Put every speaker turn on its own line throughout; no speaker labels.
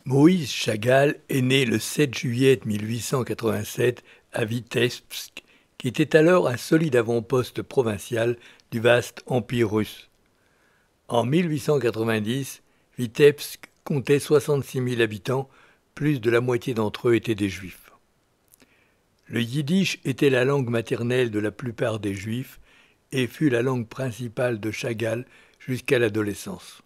Moïse Chagall est né le 7 juillet 1887 à Vitebsk, qui était alors un solide avant-poste provincial du vaste empire russe. En 1890, Vitebsk comptait 66 000 habitants, plus de la moitié d'entre eux étaient des juifs. Le yiddish était la langue maternelle de la plupart des juifs et fut la langue principale de Chagall jusqu'à l'adolescence.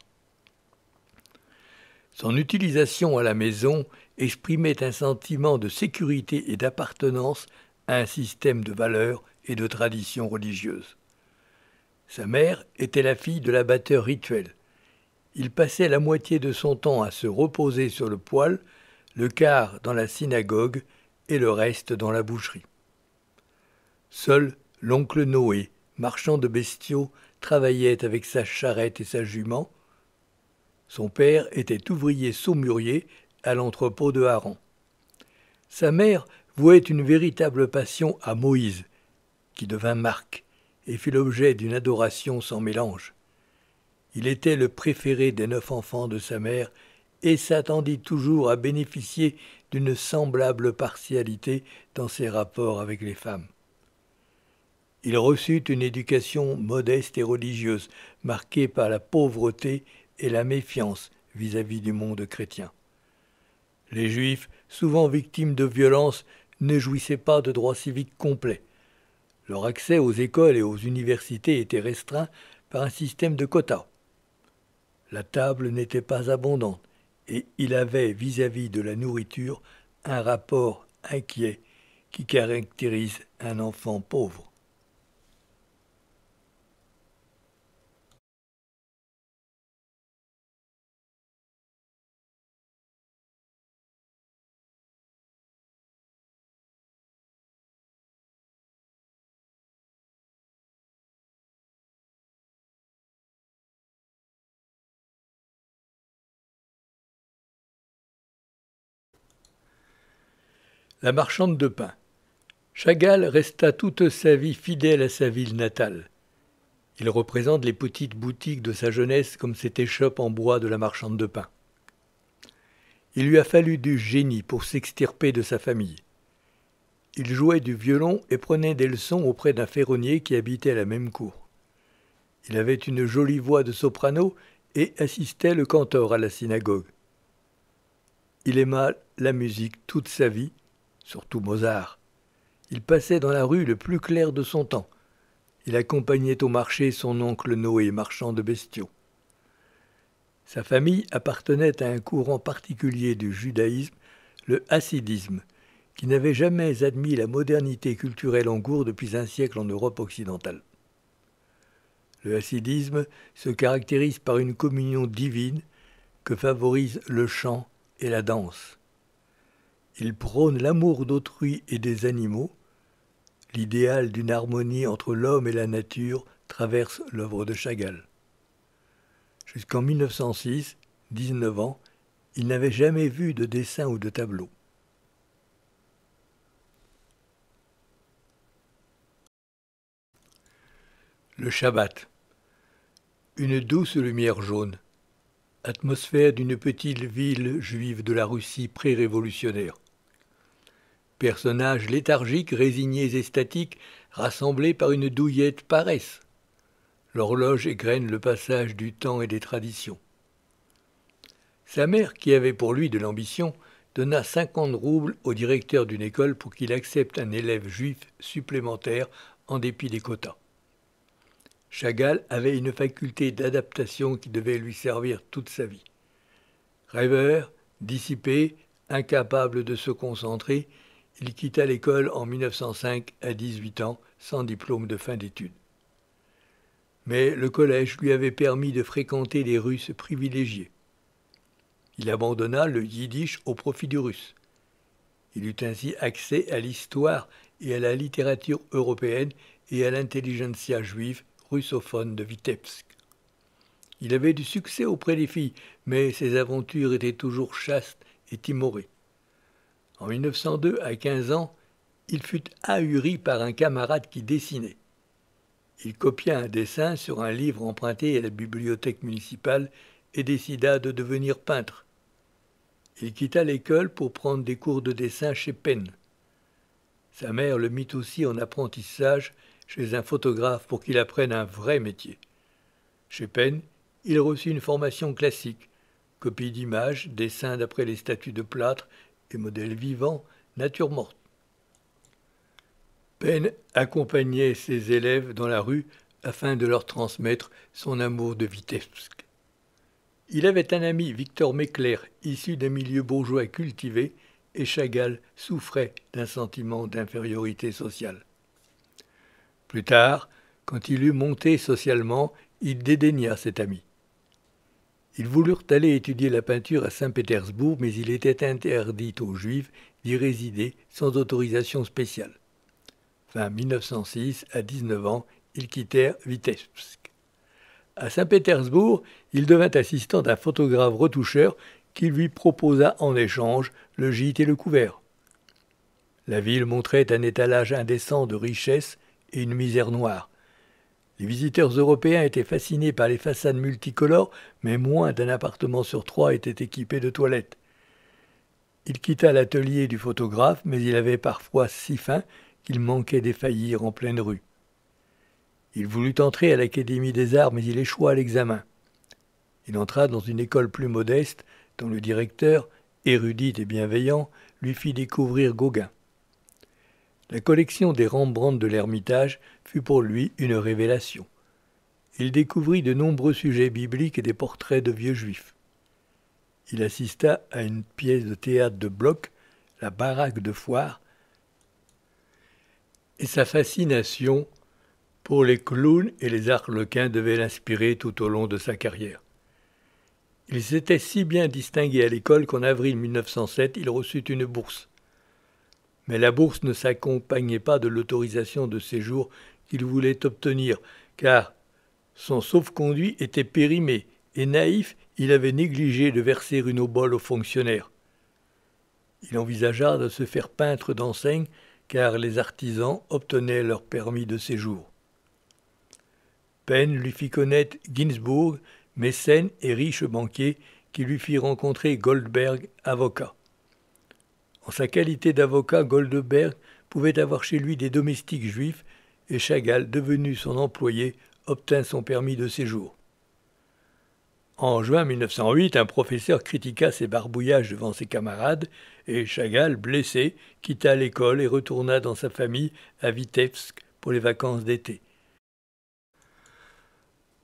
Son utilisation à la maison exprimait un sentiment de sécurité et d'appartenance à un système de valeurs et de traditions religieuses. Sa mère était la fille de l'abatteur rituel. Il passait la moitié de son temps à se reposer sur le poêle, le quart dans la synagogue et le reste dans la boucherie. Seul l'oncle Noé, marchand de bestiaux, travaillait avec sa charrette et sa jument. Son père était ouvrier saumurier à l'entrepôt de Haran. Sa mère vouait une véritable passion à Moïse, qui devint Marc, et fut l'objet d'une adoration sans mélange. Il était le préféré des 9 enfants de sa mère et s'attendit toujours à bénéficier d'une semblable partialité dans ses rapports avec les femmes. Il reçut une éducation modeste et religieuse, marquée par la pauvreté et la méfiance vis-à-vis du monde chrétien. Les Juifs, souvent victimes de violences, ne jouissaient pas de droits civiques complets. Leur accès aux écoles et aux universités était restreint par un système de quotas. La table n'était pas abondante et il avait vis-à-vis de la nourriture un rapport inquiet qui caractérise un enfant pauvre. La marchande de pain. Chagall resta toute sa vie fidèle à sa ville natale. Il représente les petites boutiques de sa jeunesse comme cette échoppe en bois de la marchande de pain. Il lui a fallu du génie pour s'extirper de sa famille. Il jouait du violon et prenait des leçons auprès d'un ferronnier qui habitait à la même cour. Il avait une jolie voix de soprano et assistait le cantor à la synagogue. Il aima la musique toute sa vie, surtout Mozart. Il passait dans la rue le plus clair de son temps. Il accompagnait au marché son oncle Noé, marchand de bestiaux. Sa famille appartenait à un courant particulier du judaïsme, le hassidisme, qui n'avait jamais admis la modernité culturelle en cours depuis un siècle en Europe occidentale. Le hassidisme se caractérise par une communion divine que favorisent le chant et la danse. Il prône l'amour d'autrui et des animaux. L'idéal d'une harmonie entre l'homme et la nature traverse l'œuvre de Chagall. Jusqu'en 1906, 19 ans, il n'avait jamais vu de dessin ou de tableau. Le Shabbat. Une douce lumière jaune. Atmosphère d'une petite ville juive de la Russie pré-révolutionnaire. Personnages léthargiques, résignés et statiques, rassemblés par une douillette paresse. L'horloge égrène le passage du temps et des traditions. Sa mère, qui avait pour lui de l'ambition, donna 50 roubles au directeur d'une école pour qu'il accepte un élève juif supplémentaire en dépit des quotas. Chagall avait une faculté d'adaptation qui devait lui servir toute sa vie. Rêveur, dissipé, incapable de se concentrer, il quitta l'école en 1905 à 18 ans, sans diplôme de fin d'études. Mais le collège lui avait permis de fréquenter les Russes privilégiés. Il abandonna le yiddish au profit du russe. Il eut ainsi accès à l'histoire et à la littérature européenne et à l'intelligentsia juive russophone de Vitebsk. Il avait du succès auprès des filles, mais ses aventures étaient toujours chastes et timorées. En 1902, à 15 ans, il fut ahuri par un camarade qui dessinait. Il copia un dessin sur un livre emprunté à la bibliothèque municipale et décida de devenir peintre. Il quitta l'école pour prendre des cours de dessin chez Penn. Sa mère le mit aussi en apprentissage chez un photographe pour qu'il apprenne un vrai métier. Chez Penn, il reçut une formation classique, copie d'images, dessins d'après les statues de plâtre et modèles vivants, nature morte. Penn accompagnait ses élèves dans la rue afin de leur transmettre son amour de Vitebsk. Il avait un ami, Victor Mekler, issu d'un milieu bourgeois cultivé, et Chagall souffrait d'un sentiment d'infériorité sociale. Plus tard, quand il eut monté socialement, il dédaigna cet ami. Ils voulurent aller étudier la peinture à Saint-Pétersbourg, mais il était interdit aux Juifs d'y résider sans autorisation spéciale. Fin 1906, à 19 ans, ils quittèrent Vitebsk. À Saint-Pétersbourg, il devint assistant d'un photographe retoucheur qui lui proposa en échange le gîte et le couvert. La ville montrait un étalage indécent de richesse et une misère noire. Les visiteurs européens étaient fascinés par les façades multicolores, mais moins d'un appartement sur 3 était équipé de toilettes. Il quitta l'atelier du photographe, mais il avait parfois si faim qu'il manquait des faillir en pleine rue. Il voulut entrer à l'Académie des Arts, mais il échoua à l'examen. Il entra dans une école plus modeste, dont le directeur, érudit et bienveillant, lui fit découvrir Gauguin. La collection des Rembrandt de l'Ermitage fut pour lui une révélation. Il découvrit de nombreux sujets bibliques et des portraits de vieux juifs. Il assista à une pièce de théâtre de Bloch, La baraque de foire, et sa fascination pour les clowns et les arlequins devait l'inspirer tout au long de sa carrière. Il s'était si bien distingué à l'école qu'en avril 1907, il reçut une bourse. Mais la bourse ne s'accompagnait pas de l'autorisation de séjour qu'il voulait obtenir, car son sauf-conduit était périmé, et naïf, il avait négligé de verser une obole aux fonctionnaires. Il envisagea de se faire peintre d'enseigne, car les artisans obtenaient leur permis de séjour. Penn lui fit connaître Ginsburg, mécène et riche banquier, qui lui fit rencontrer Goldberg, avocat. En sa qualité d'avocat, Goldberg pouvait avoir chez lui des domestiques juifs, et Chagall, devenu son employé, obtint son permis de séjour. En juin 1908, un professeur critiqua ses barbouillages devant ses camarades, et Chagall, blessé, quitta l'école et retourna dans sa famille à Vitebsk pour les vacances d'été.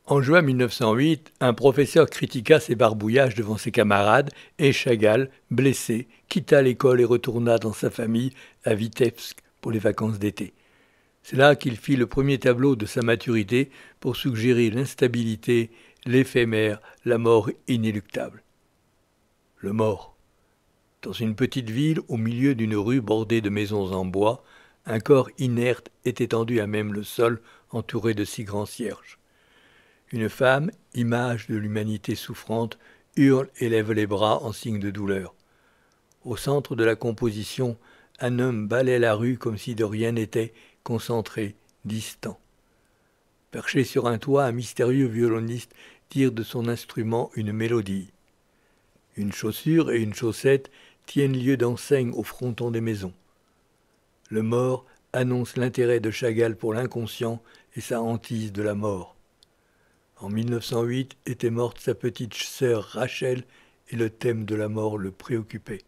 En juin 1908, un professeur critiqua ses barbouillages devant ses camarades et Chagall, blessé, quitta l'école et retourna dans sa famille à Vitebsk pour les vacances d'été. C'est là qu'il fit le premier tableau de sa maturité pour suggérer l'instabilité, l'éphémère, la mort inéluctable. Le mort. Dans une petite ville, au milieu d'une rue bordée de maisons en bois, un corps inerte est étendu à même le sol, entouré de 6 grands cierges. Une femme, image de l'humanité souffrante, hurle et lève les bras en signe de douleur. Au centre de la composition, un homme balaie la rue comme si de rien n'était, concentré, distant. Perché sur un toit, un mystérieux violoniste tire de son instrument une mélodie. Une chaussure et une chaussette tiennent lieu d'enseigne au fronton des maisons. Le mort annonce l'intérêt de Chagall pour l'inconscient et sa hantise de la mort. En 1908 était morte sa petite sœur Rachel et le thème de la mort le préoccupait.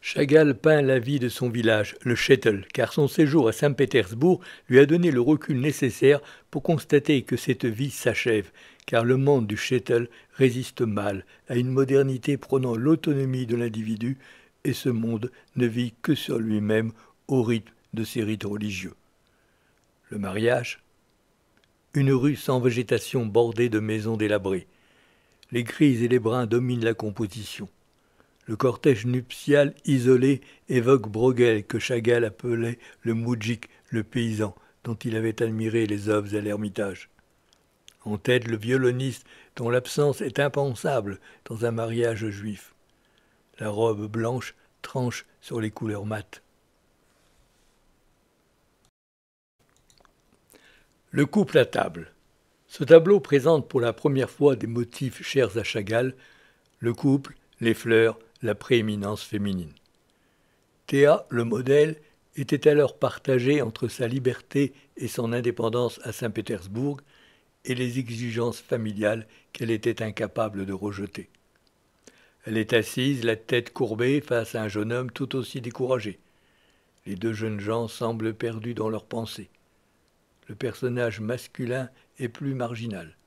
Chagall peint la vie de son village, le shtetl, car son séjour à Saint-Pétersbourg lui a donné le recul nécessaire pour constater que cette vie s'achève, car le monde du shtetl résiste mal à une modernité prônant l'autonomie de l'individu, et ce monde ne vit que sur lui-même au rythme de ses rites religieux. Le mariage, une rue sans végétation bordée de maisons délabrées. Les grises et les bruns dominent la composition. Le cortège nuptial isolé évoque Bruegel, que Chagall appelait le moudjik, le paysan, dont il avait admiré les œuvres à l'Ermitage. En tête, le violoniste dont l'absence est impensable dans un mariage juif. La robe blanche tranche sur les couleurs mates. Le couple à table. Ce tableau présente pour la première fois des motifs chers à Chagall, le couple, les fleurs, la prééminence féminine. Théa, le modèle, était alors partagée entre sa liberté et son indépendance à Saint-Pétersbourg et les exigences familiales qu'elle était incapable de rejeter. Elle est assise, la tête courbée, face à un jeune homme tout aussi découragé. Les deux jeunes gens semblent perdus dans leurs pensées. Le personnage masculin est plus marginal.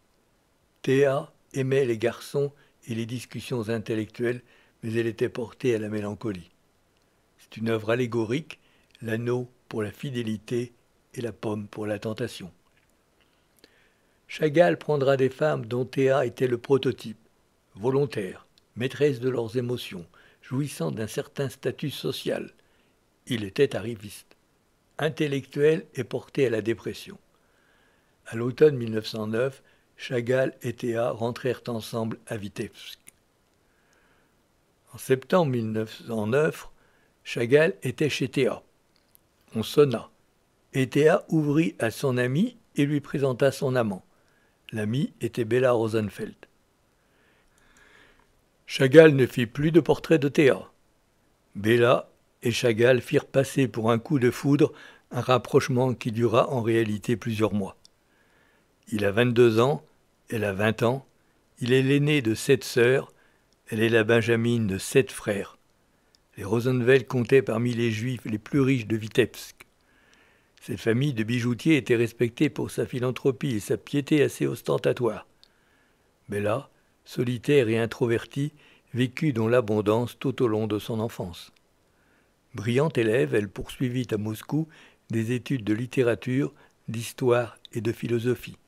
Théa aimait les garçons et les discussions intellectuelles, mais elle était portée à la mélancolie. C'est une œuvre allégorique, l'anneau pour la fidélité et la pomme pour la tentation. Chagall prendra des femmes dont Théa était le prototype, volontaires, maîtresses de leurs émotions, jouissant d'un certain statut social. Il était arriviste, intellectuel et porté à la dépression. À l'automne 1909, Chagall et Théa rentrèrent ensemble à Vitebsk. En septembre 1909, Chagall était chez Théa. On sonna, et Théa ouvrit à son ami et lui présenta son amant. L'ami était Bella Rosenfeld. Chagall ne fit plus de portrait de Théa. Bella et Chagall firent passer pour un coup de foudre un rapprochement qui dura en réalité plusieurs mois. Il a 22 ans, elle a 20 ans, il est l'aîné de 7 sœurs, elle est la benjamine de 7 frères. Les Rosenfeld comptaient parmi les juifs les plus riches de Vitebsk. Cette famille de bijoutiers était respectée pour sa philanthropie et sa piété assez ostentatoire. Bella, solitaire et introvertie, vécut dans l'abondance tout au long de son enfance. Brillante élève, elle poursuivit à Moscou des études de littérature, d'histoire et de philosophie.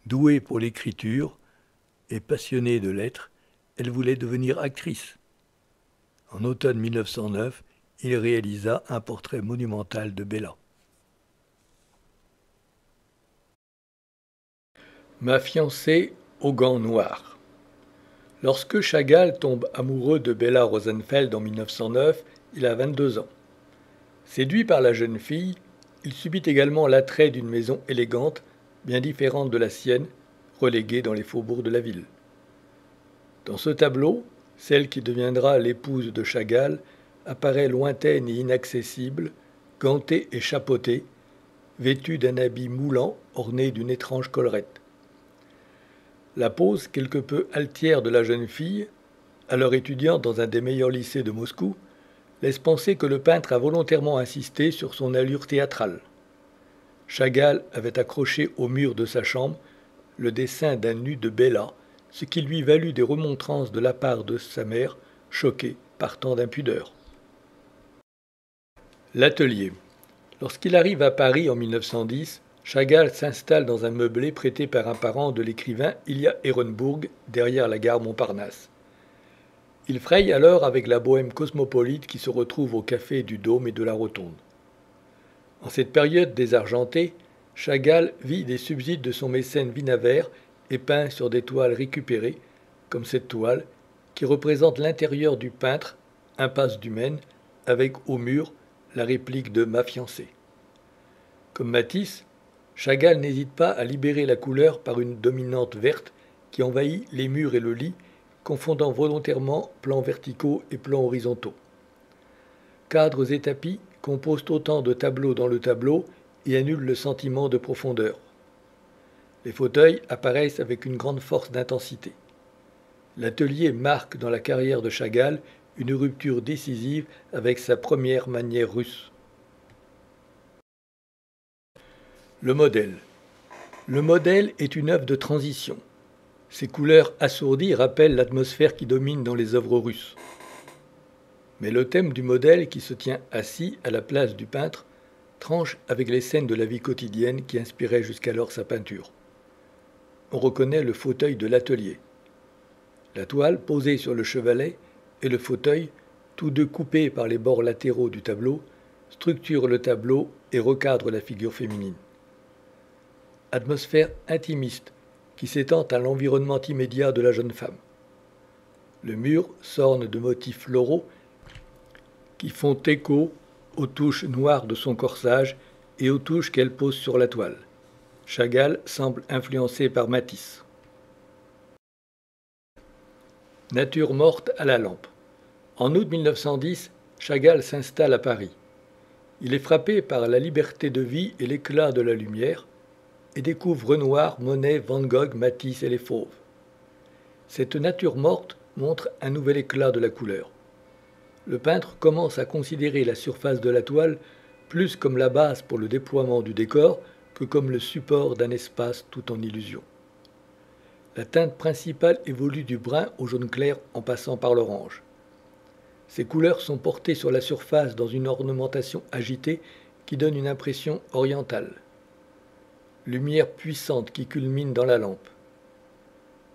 Douée pour l'écriture et passionnée de lettres, elle voulait devenir actrice. En automne 1909, il réalisa un portrait monumental de Bella. Ma fiancée aux gants noirs. Lorsque Chagall tombe amoureux de Bella Rosenfeld en 1909, il a 22 ans. Séduit par la jeune fille, il subit également l'attrait d'une maison élégante, bien différente de la sienne, reléguée dans les faubourgs de la ville. Dans ce tableau, celle qui deviendra l'épouse de Chagall apparaît lointaine et inaccessible, gantée et chapeautée, vêtue d'un habit moulant orné d'une étrange collerette. La pose quelque peu altière de la jeune fille, alors étudiante dans un des meilleurs lycées de Moscou, laisse penser que le peintre a volontairement insisté sur son allure théâtrale. Chagall avait accroché au mur de sa chambre le dessin d'un nu de Bella, ce qui lui valut des remontrances de la part de sa mère, choquée par tant d'impudeur. L'atelier. Lorsqu'il arrive à Paris en 1910, Chagall s'installe dans un meublé prêté par un parent de l'écrivain Ilya Ehrenburg, derrière la gare Montparnasse. Il fraye alors avec la bohème cosmopolite qui se retrouve au café du Dôme et de la Rotonde. En cette période désargentée, Chagall vit des subsides de son mécène Vinaver et peint sur des toiles récupérées, comme cette toile, qui représente l'intérieur du peintre, impasse du Maine, avec au mur la réplique de Ma fiancée. Comme Matisse, Chagall n'hésite pas à libérer la couleur par une dominante verte qui envahit les murs et le lit, confondant volontairement plans verticaux et plans horizontaux. Cadres et tapis composent autant de tableaux dans le tableau et annulent le sentiment de profondeur. Les fauteuils apparaissent avec une grande force d'intensité. L'atelier marque dans la carrière de Chagall une rupture décisive avec sa première manière russe. Le modèle. Le modèle est une œuvre de transition. Ses couleurs assourdies rappellent l'atmosphère qui domine dans les œuvres russes. Mais le thème du modèle qui se tient assis à la place du peintre tranche avec les scènes de la vie quotidienne qui inspiraient jusqu'alors sa peinture. On reconnaît le fauteuil de l'atelier. La toile posée sur le chevalet et le fauteuil, tous deux coupés par les bords latéraux du tableau, structurent le tableau et recadrent la figure féminine. Atmosphère intimiste qui s'étend à l'environnement immédiat de la jeune femme. Le mur s'orne de motifs floraux qui font écho aux touches noires de son corsage et aux touches qu'elle pose sur la toile. Chagall semble influencé par Matisse. Nature morte à la lampe. En août 1910, Chagall s'installe à Paris. Il est frappé par la liberté de vie et l'éclat de la lumière et découvre Renoir, Monet, Van Gogh, Matisse et les Fauves. Cette nature morte montre un nouvel éclat de la couleur. Le peintre commence à considérer la surface de la toile plus comme la base pour le déploiement du décor que comme le support d'un espace tout en illusion. La teinte principale évolue du brun au jaune clair en passant par l'orange. Ces couleurs sont portées sur la surface dans une ornementation agitée qui donne une impression orientale. Lumière puissante qui culmine dans la lampe.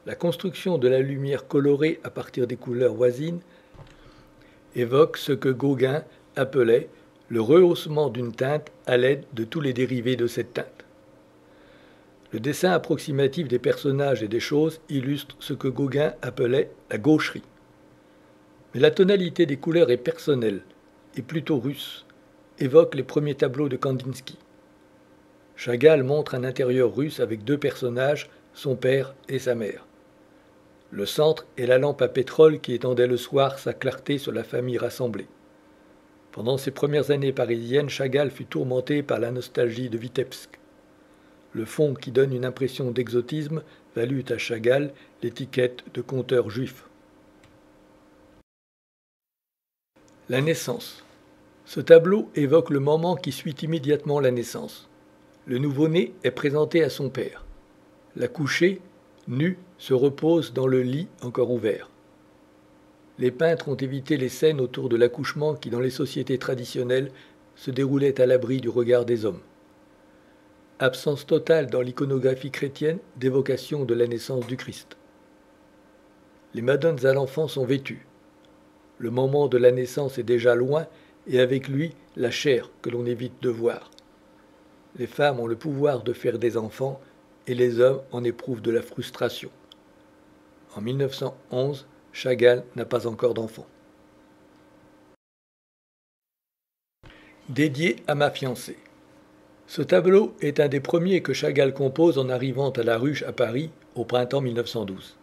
La construction de la lumière colorée à partir des couleurs voisines évoque ce que Gauguin appelait le rehaussement d'une teinte à l'aide de tous les dérivés de cette teinte. Le dessin approximatif des personnages et des choses illustre ce que Gauguin appelait la gaucherie. Mais la tonalité des couleurs est personnelle et plutôt russe, évoque les premiers tableaux de Kandinsky. Chagall montre un intérieur russe avec deux personnages, son père et sa mère. Le centre est la lampe à pétrole qui étendait le soir sa clarté sur la famille rassemblée. Pendant ses premières années parisiennes, Chagall fut tourmenté par la nostalgie de Vitebsk. Le fond qui donne une impression d'exotisme valut à Chagall l'étiquette de conteur juif. La naissance. Ce tableau évoque le moment qui suit immédiatement la naissance. Le nouveau-né est présenté à son père. La couchée, nue, se repose dans le lit encore ouvert. Les peintres ont évité les scènes autour de l'accouchement qui, dans les sociétés traditionnelles, se déroulaient à l'abri du regard des hommes. Absence totale dans l'iconographie chrétienne d'évocation de la naissance du Christ. Les madones à l'enfant sont vêtues. Le moment de la naissance est déjà loin et avec lui la chair que l'on évite de voir. Les femmes ont le pouvoir de faire des enfants et les hommes en éprouvent de la frustration. En 1911, Chagall n'a pas encore d'enfant. Dédié à ma fiancée. Ce tableau est un des premiers que Chagall compose en arrivant à la Ruche à Paris au printemps 1912.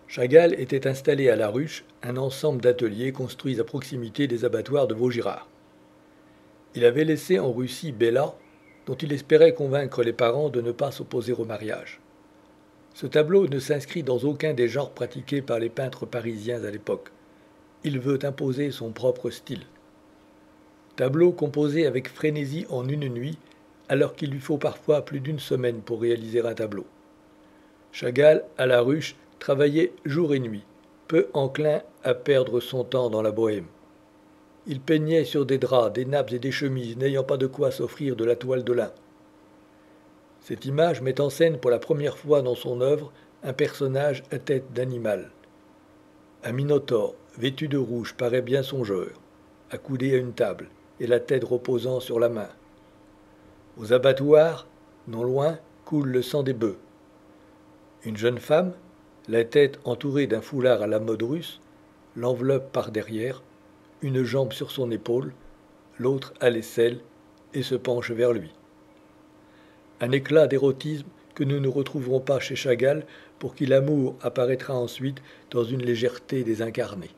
Chagall était installé à la Ruche, un ensemble d'ateliers construits à proximité des abattoirs de Vaugirard. Il avait laissé en Russie Bella, dont il espérait convaincre les parents de ne pas s'opposer au mariage. Ce tableau ne s'inscrit dans aucun des genres pratiqués par les peintres parisiens à l'époque. Il veut imposer son propre style. Tableau composé avec frénésie en une nuit, alors qu'il lui faut parfois plus d'une semaine pour réaliser un tableau. Chagall, à la Ruche, travaillait jour et nuit, peu enclin à perdre son temps dans la bohème. Il peignait sur des draps, des nappes et des chemises, n'ayant pas de quoi s'offrir de la toile de lin. Cette image met en scène pour la première fois dans son œuvre un personnage à tête d'animal. Un minotaure, vêtu de rouge, paraît bien songeur, accoudé à une table, et la tête reposant sur la main. Aux abattoirs, non loin, coule le sang des bœufs. Une jeune femme, la tête entourée d'un foulard à la mode russe, l'enveloppe par derrière, une jambe sur son épaule, l'autre à l'aisselle, et se penche vers lui. Un éclat d'érotisme que nous ne retrouverons pas chez Chagall, pour qui l'amour apparaîtra ensuite dans une légèreté désincarnée.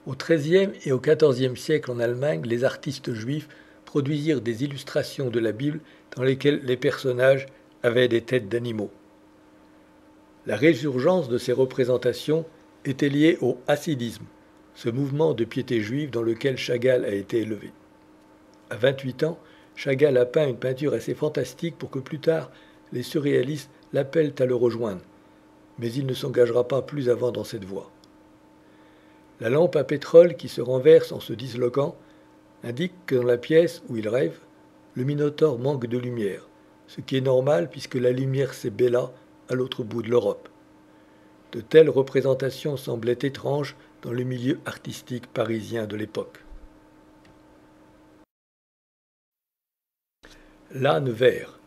Au XIIIe et au XIVe siècle en Allemagne, les artistes juifs produisirent des illustrations de la Bible dans lesquelles les personnages avaient des têtes d'animaux. La résurgence de ces représentations était liée au hassidisme, ce mouvement de piété juive dans lequel Chagall a été élevé. À 28 ans, Chagall a peint une peinture assez fantastique pour que plus tard, les surréalistes l'appellent à le rejoindre, mais il ne s'engagera pas plus avant dans cette voie. La lampe à pétrole qui se renverse en se disloquant indique que dans la pièce où il rêve, le Minotaure manque de lumière, ce qui est normal puisque la lumière c'est Bella à l'autre bout de l'Europe. De telles représentations semblaient étranges dans le milieu artistique parisien de l'époque. L'âne vert.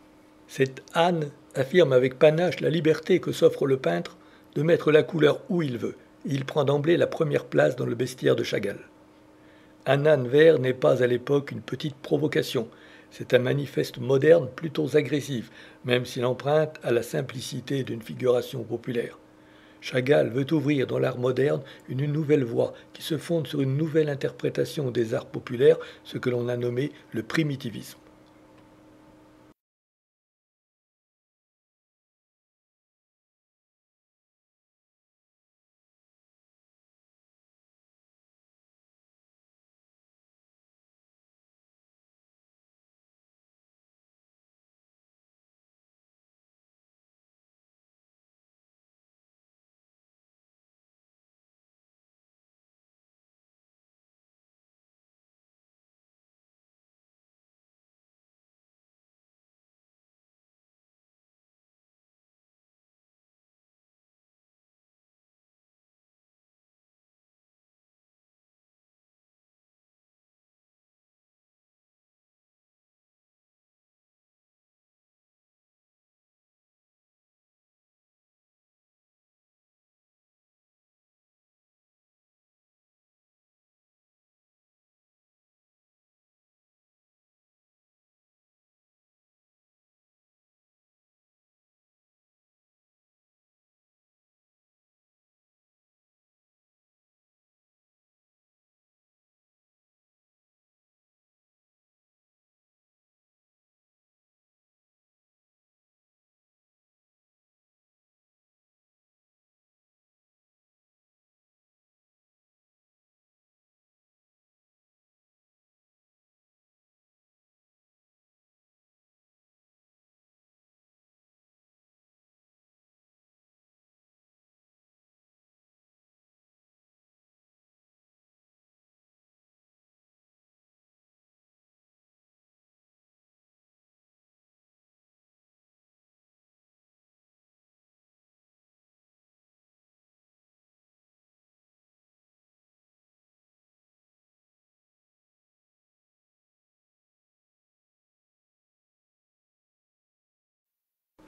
Cette âne affirme avec panache la liberté que s'offre le peintre de mettre la couleur où il veut. Il prend d'emblée la première place dans le bestiaire de Chagall. Un âne vert n'est pas à l'époque une petite provocation, C'est un manifeste moderne plutôt agressif, même s'il emprunte à la simplicité d'une figuration populaire. Chagall veut ouvrir dans l'art moderne une nouvelle voie qui se fonde sur une nouvelle interprétation des arts populaires, ce que l'on a nommé le primitivisme.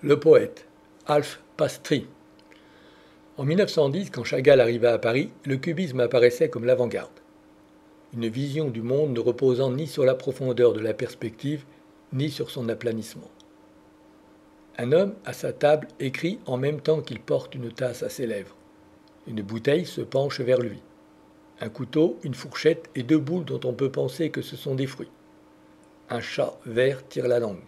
Le poète, Alf Pastry. En 1910, quand Chagall arriva à Paris, le cubisme apparaissait comme l'avant-garde. Une vision du monde ne reposant ni sur la profondeur de la perspective, ni sur son aplanissement. Un homme, à sa table, écrit en même temps qu'il porte une tasse à ses lèvres. Une bouteille se penche vers lui. Un couteau, une fourchette et deux boules dont on peut penser que ce sont des fruits. Un chat vert tire la langue.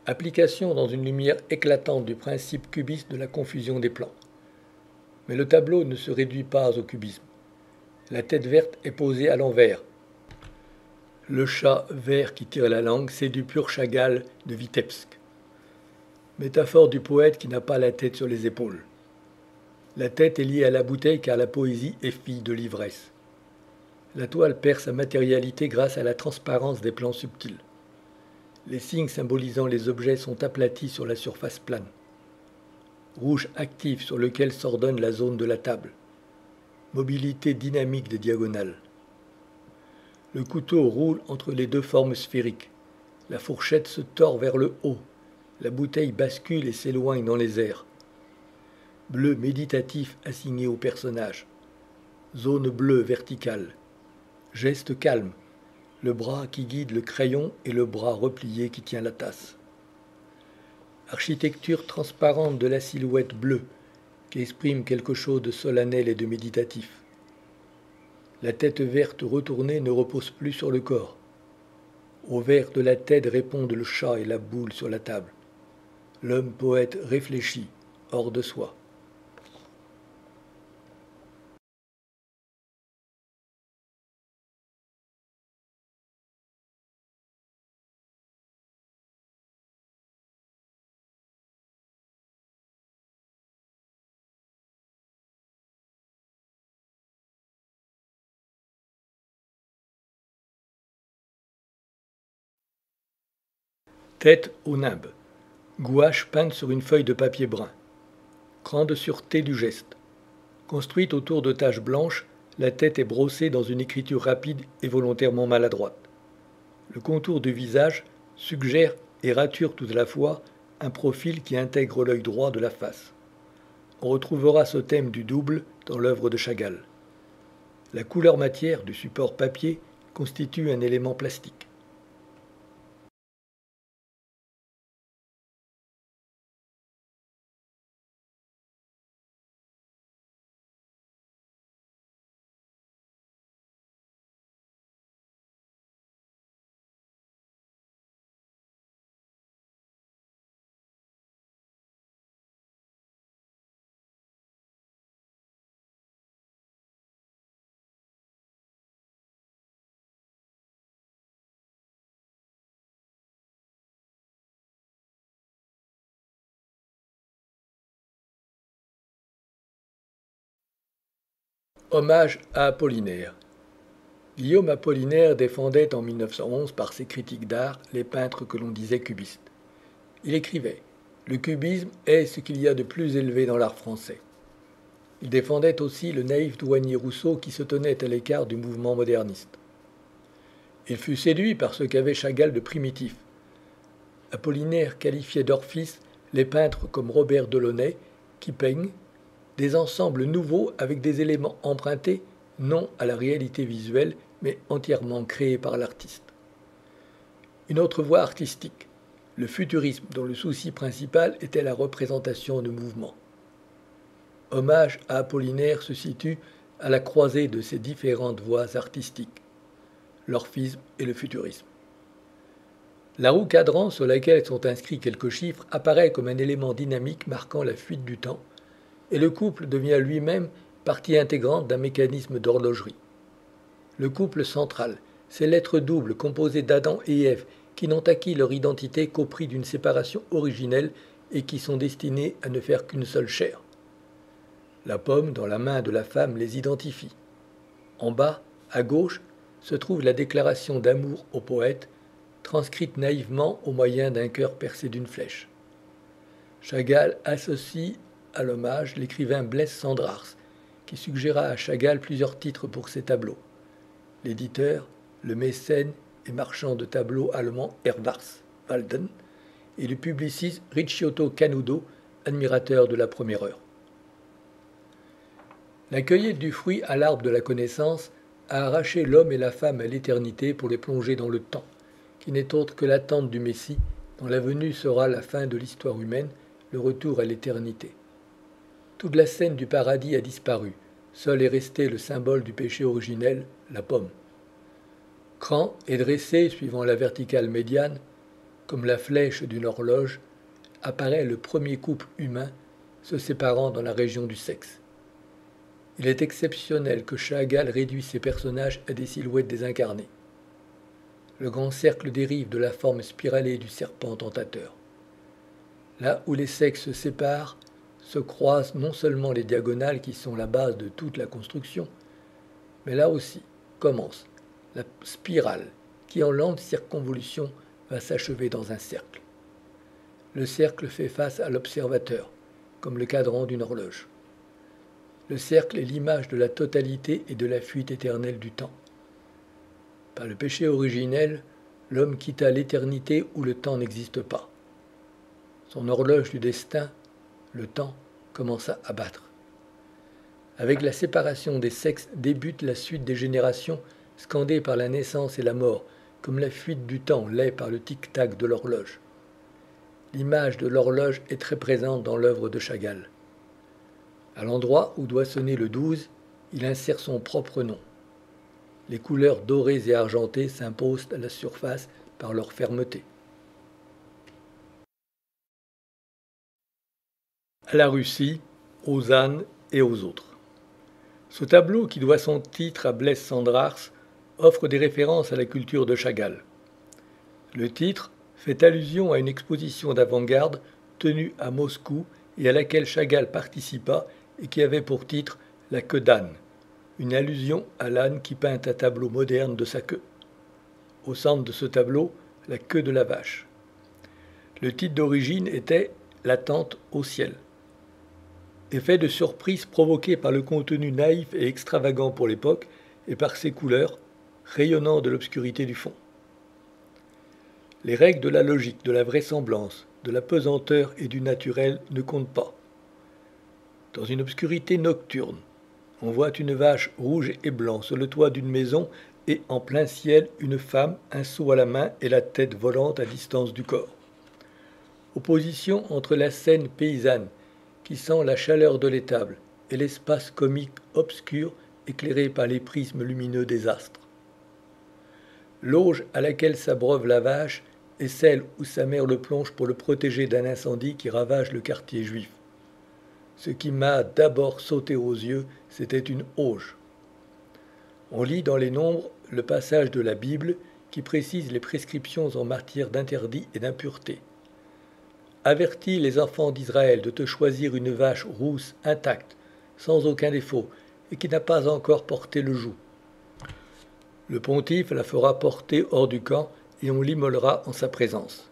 Application dans une lumière éclatante du principe cubiste de la confusion des plans. Mais le tableau ne se réduit pas au cubisme. La tête verte est posée à l'envers. Le chat vert qui tire la langue, c'est du pur Chagall de Vitebsk. Métaphore du poète qui n'a pas la tête sur les épaules. La tête est liée à la bouteille car la poésie est fille de l'ivresse. La toile perd sa matérialité grâce à la transparence des plans subtils. Les signes symbolisant les objets sont aplatis sur la surface plane. Rouge actif sur lequel s'ordonne la zone de la table. Mobilité dynamique des diagonales. Le couteau roule entre les deux formes sphériques. La fourchette se tord vers le haut. La bouteille bascule et s'éloigne dans les airs. Bleu méditatif assigné au personnage. Zone bleue verticale. Geste calme. Le bras qui guide le crayon et le bras replié qui tient la tasse. Architecture transparente de la silhouette bleue qui exprime quelque chose de solennel et de méditatif. La tête verte retournée ne repose plus sur le corps. Au vert de la tête répondent le chat et la boule sur la table. L'homme poète réfléchit, hors de soi. Tête au nimbe. Gouache peinte sur une feuille de papier brun. Grande sûreté du geste. Construite autour de taches blanches, la tête est brossée dans une écriture rapide et volontairement maladroite. Le contour du visage suggère et rature tout à la fois un profil qui intègre l'œil droit de la face. On retrouvera ce thème du double dans l'œuvre de Chagall. La couleur matière du support papier constitue un élément plastique. Hommage à Apollinaire. Guillaume Apollinaire défendait en 1911 par ses critiques d'art les peintres que l'on disait cubistes. Il écrivait « Le cubisme est ce qu'il y a de plus élevé dans l'art français ». Il défendait aussi le naïf douanier Rousseau qui se tenait à l'écart du mouvement moderniste. Il fut séduit par ce qu'avait Chagall de primitif. Apollinaire qualifiait d'orphis les peintres comme Robert Delaunay qui peignent des ensembles nouveaux avec des éléments empruntés non à la réalité visuelle, mais entièrement créés par l'artiste. Une autre voie artistique, le futurisme dont le souci principal était la représentation de mouvements. Hommage à Apollinaire se situe à la croisée de ces différentes voies artistiques, l'orphisme et le futurisme. La roue cadran sur laquelle sont inscrits quelques chiffres apparaît comme un élément dynamique marquant la fuite du temps, et le couple devient lui-même partie intégrante d'un mécanisme d'horlogerie. Le couple central, c'est l'être double composé d'Adam et Ève qui n'ont acquis leur identité qu'au prix d'une séparation originelle et qui sont destinés à ne faire qu'une seule chair. La pomme dans la main de la femme les identifie. En bas, à gauche, se trouve la déclaration d'amour au poète, transcrite naïvement au moyen d'un cœur percé d'une flèche. Chagall associe à l'hommage l'écrivain Blaise Cendrars, qui suggéra à Chagall plusieurs titres pour ses tableaux. L'éditeur, le mécène et marchand de tableaux allemand Herwarth Walden, et le publiciste Ricciotto Canudo, admirateur de la première heure. La cueillette du fruit à l'arbre de la connaissance a arraché l'homme et la femme à l'éternité pour les plonger dans le temps, qui n'est autre que l'attente du Messie, dont la venue sera la fin de l'histoire humaine, le retour à l'éternité. Toute la scène du paradis a disparu, seul est resté le symbole du péché originel, la pomme. Cran est dressé, suivant la verticale médiane, comme la flèche d'une horloge, apparaît le premier couple humain se séparant dans la région du sexe. Il est exceptionnel que Chagall réduise ses personnages à des silhouettes désincarnées. Le grand cercle dérive de la forme spiralée du serpent tentateur. Là où les sexes se séparent, se croisent non seulement les diagonales qui sont la base de toute la construction, mais là aussi commence la spirale qui, en lente circonvolution, va s'achever dans un cercle. Le cercle fait face à l'observateur, comme le cadran d'une horloge. Le cercle est l'image de la totalité et de la fuite éternelle du temps. Par le péché originel, l'homme quitta l'éternité où le temps n'existe pas. Son horloge du destin, le temps, commença à battre. Avec la séparation des sexes débute la suite des générations, scandées par la naissance et la mort, comme la fuite du temps l'est par le tic-tac de l'horloge. L'image de l'horloge est très présente dans l'œuvre de Chagall. À l'endroit où doit sonner le 12, il insère son propre nom. Les couleurs dorées et argentées s'imposent à la surface par leur fermeté. À la Russie, aux ânes et aux autres. Ce tableau, qui doit son titre à Blaise Cendrars, offre des références à la culture de Chagall. Le titre fait allusion à une exposition d'avant-garde tenue à Moscou et à laquelle Chagall participa et qui avait pour titre « La queue d'âne », une allusion à l'âne qui peint un tableau moderne de sa queue. Au centre de ce tableau, la queue de la vache. Le titre d'origine était « L'attente au ciel ». Effet de surprise provoqué par le contenu naïf et extravagant pour l'époque et par ses couleurs, rayonnant de l'obscurité du fond. Les règles de la logique, de la vraisemblance, de la pesanteur et du naturel ne comptent pas. Dans une obscurité nocturne, on voit une vache rouge et blanc sur le toit d'une maison et en plein ciel une femme, un seau à la main et la tête volante à distance du corps. Opposition entre la scène paysanne qui sent la chaleur de l'étable et l'espace comique obscur éclairé par les prismes lumineux des astres. L'auge à laquelle s'abreuve la vache est celle où sa mère le plonge pour le protéger d'un incendie qui ravage le quartier juif. Ce qui m'a d'abord sauté aux yeux, c'était une auge. On lit dans les Nombres le passage de la Bible qui précise les prescriptions en matière d'interdit et d'impureté. Avertis les enfants d'Israël de te choisir une vache rousse, intacte, sans aucun défaut, et qui n'a pas encore porté le joug. Le pontife la fera porter hors du camp et on l'immolera en sa présence.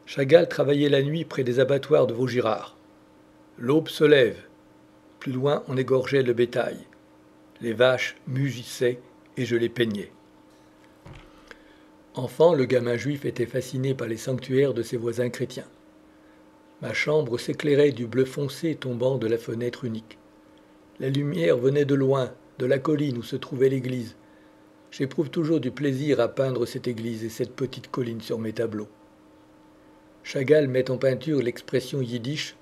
Chagall travaillait la nuit près des abattoirs de Vaugirard. L'aube se lève. Plus loin, on égorgeait le bétail. Les vaches mugissaient et je les peignais. Enfant, le gamin juif était fasciné par les sanctuaires de ses voisins chrétiens. Ma chambre s'éclairait du bleu foncé tombant de la fenêtre unique. La lumière venait de loin, de la colline où se trouvait l'église. J'éprouve toujours du plaisir à peindre cette église et cette petite colline sur mes tableaux. Chagall met en peinture l'expression yiddish.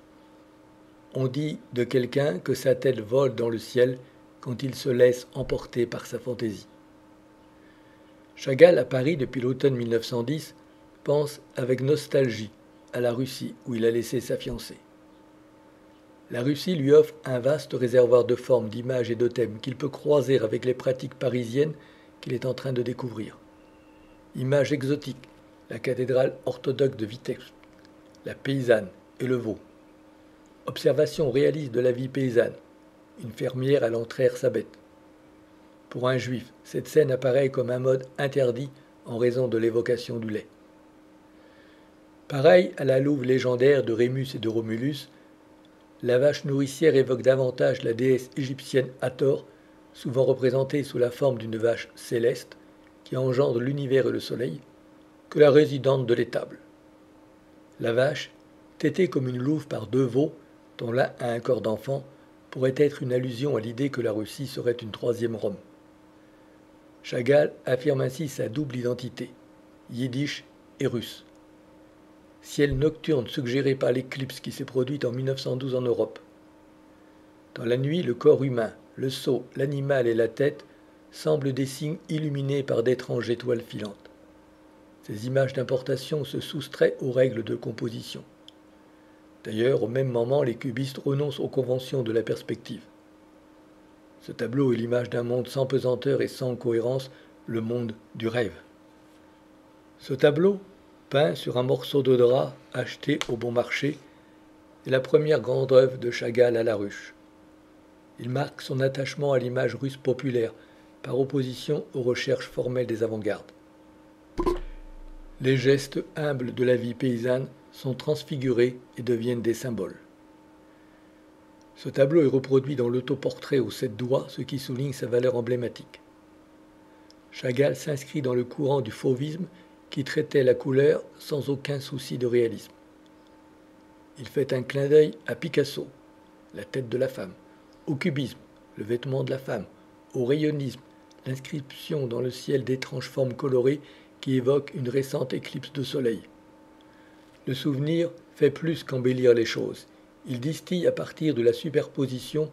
On dit de quelqu'un que sa tête vole dans le ciel quand il se laisse emporter par sa fantaisie. Chagall, à Paris depuis l'automne 1910, pense avec nostalgie à la Russie où il a laissé sa fiancée. La Russie lui offre un vaste réservoir de formes, d'images et de thèmes qu'il peut croiser avec les pratiques parisiennes qu'il est en train de découvrir. Images exotiques, la cathédrale orthodoxe de Vitebsk, la paysanne et le veau. Observation réaliste de la vie paysanne, une fermière allant traire sa bête. Pour un juif, cette scène apparaît comme un mode interdit en raison de l'évocation du lait. Pareil à la louve légendaire de Rémus et de Romulus, la vache nourricière évoque davantage la déesse égyptienne Hathor, souvent représentée sous la forme d'une vache céleste qui engendre l'univers et le soleil, que la résidente de l'étable. La vache, tétée comme une louve par deux veaux, dont l'un a un corps d'enfant, pourrait être une allusion à l'idée que la Russie serait une troisième Rome. Chagall affirme ainsi sa double identité, yiddish et russe. Ciel nocturne suggéré par l'éclipse qui s'est produite en 1912 en Europe. Dans la nuit, le corps humain, le sceau, l'animal et la tête semblent des signes illuminés par d'étranges étoiles filantes. Ces images d'importation se soustraient aux règles de composition. D'ailleurs, au même moment, les cubistes renoncent aux conventions de la perspective. Ce tableau est l'image d'un monde sans pesanteur et sans cohérence, le monde du rêve. Ce tableau, peint sur un morceau de drap acheté au bon marché, est la première grande œuvre de Chagall à la ruche. Il marque son attachement à l'image russe populaire, par opposition aux recherches formelles des avant-gardes. Les gestes humbles de la vie paysanne sont transfigurés et deviennent des symboles. Ce tableau est reproduit dans l'autoportrait aux 7 doigts, ce qui souligne sa valeur emblématique. Chagall s'inscrit dans le courant du fauvisme qui traitait la couleur sans aucun souci de réalisme. Il fait un clin d'œil à Picasso, la tête de la femme, au cubisme, le vêtement de la femme, au rayonnisme, l'inscription dans le ciel d'étranges formes colorées qui évoquent une récente éclipse de soleil. Le souvenir fait plus qu'embellir les choses. Il distille à partir de la superposition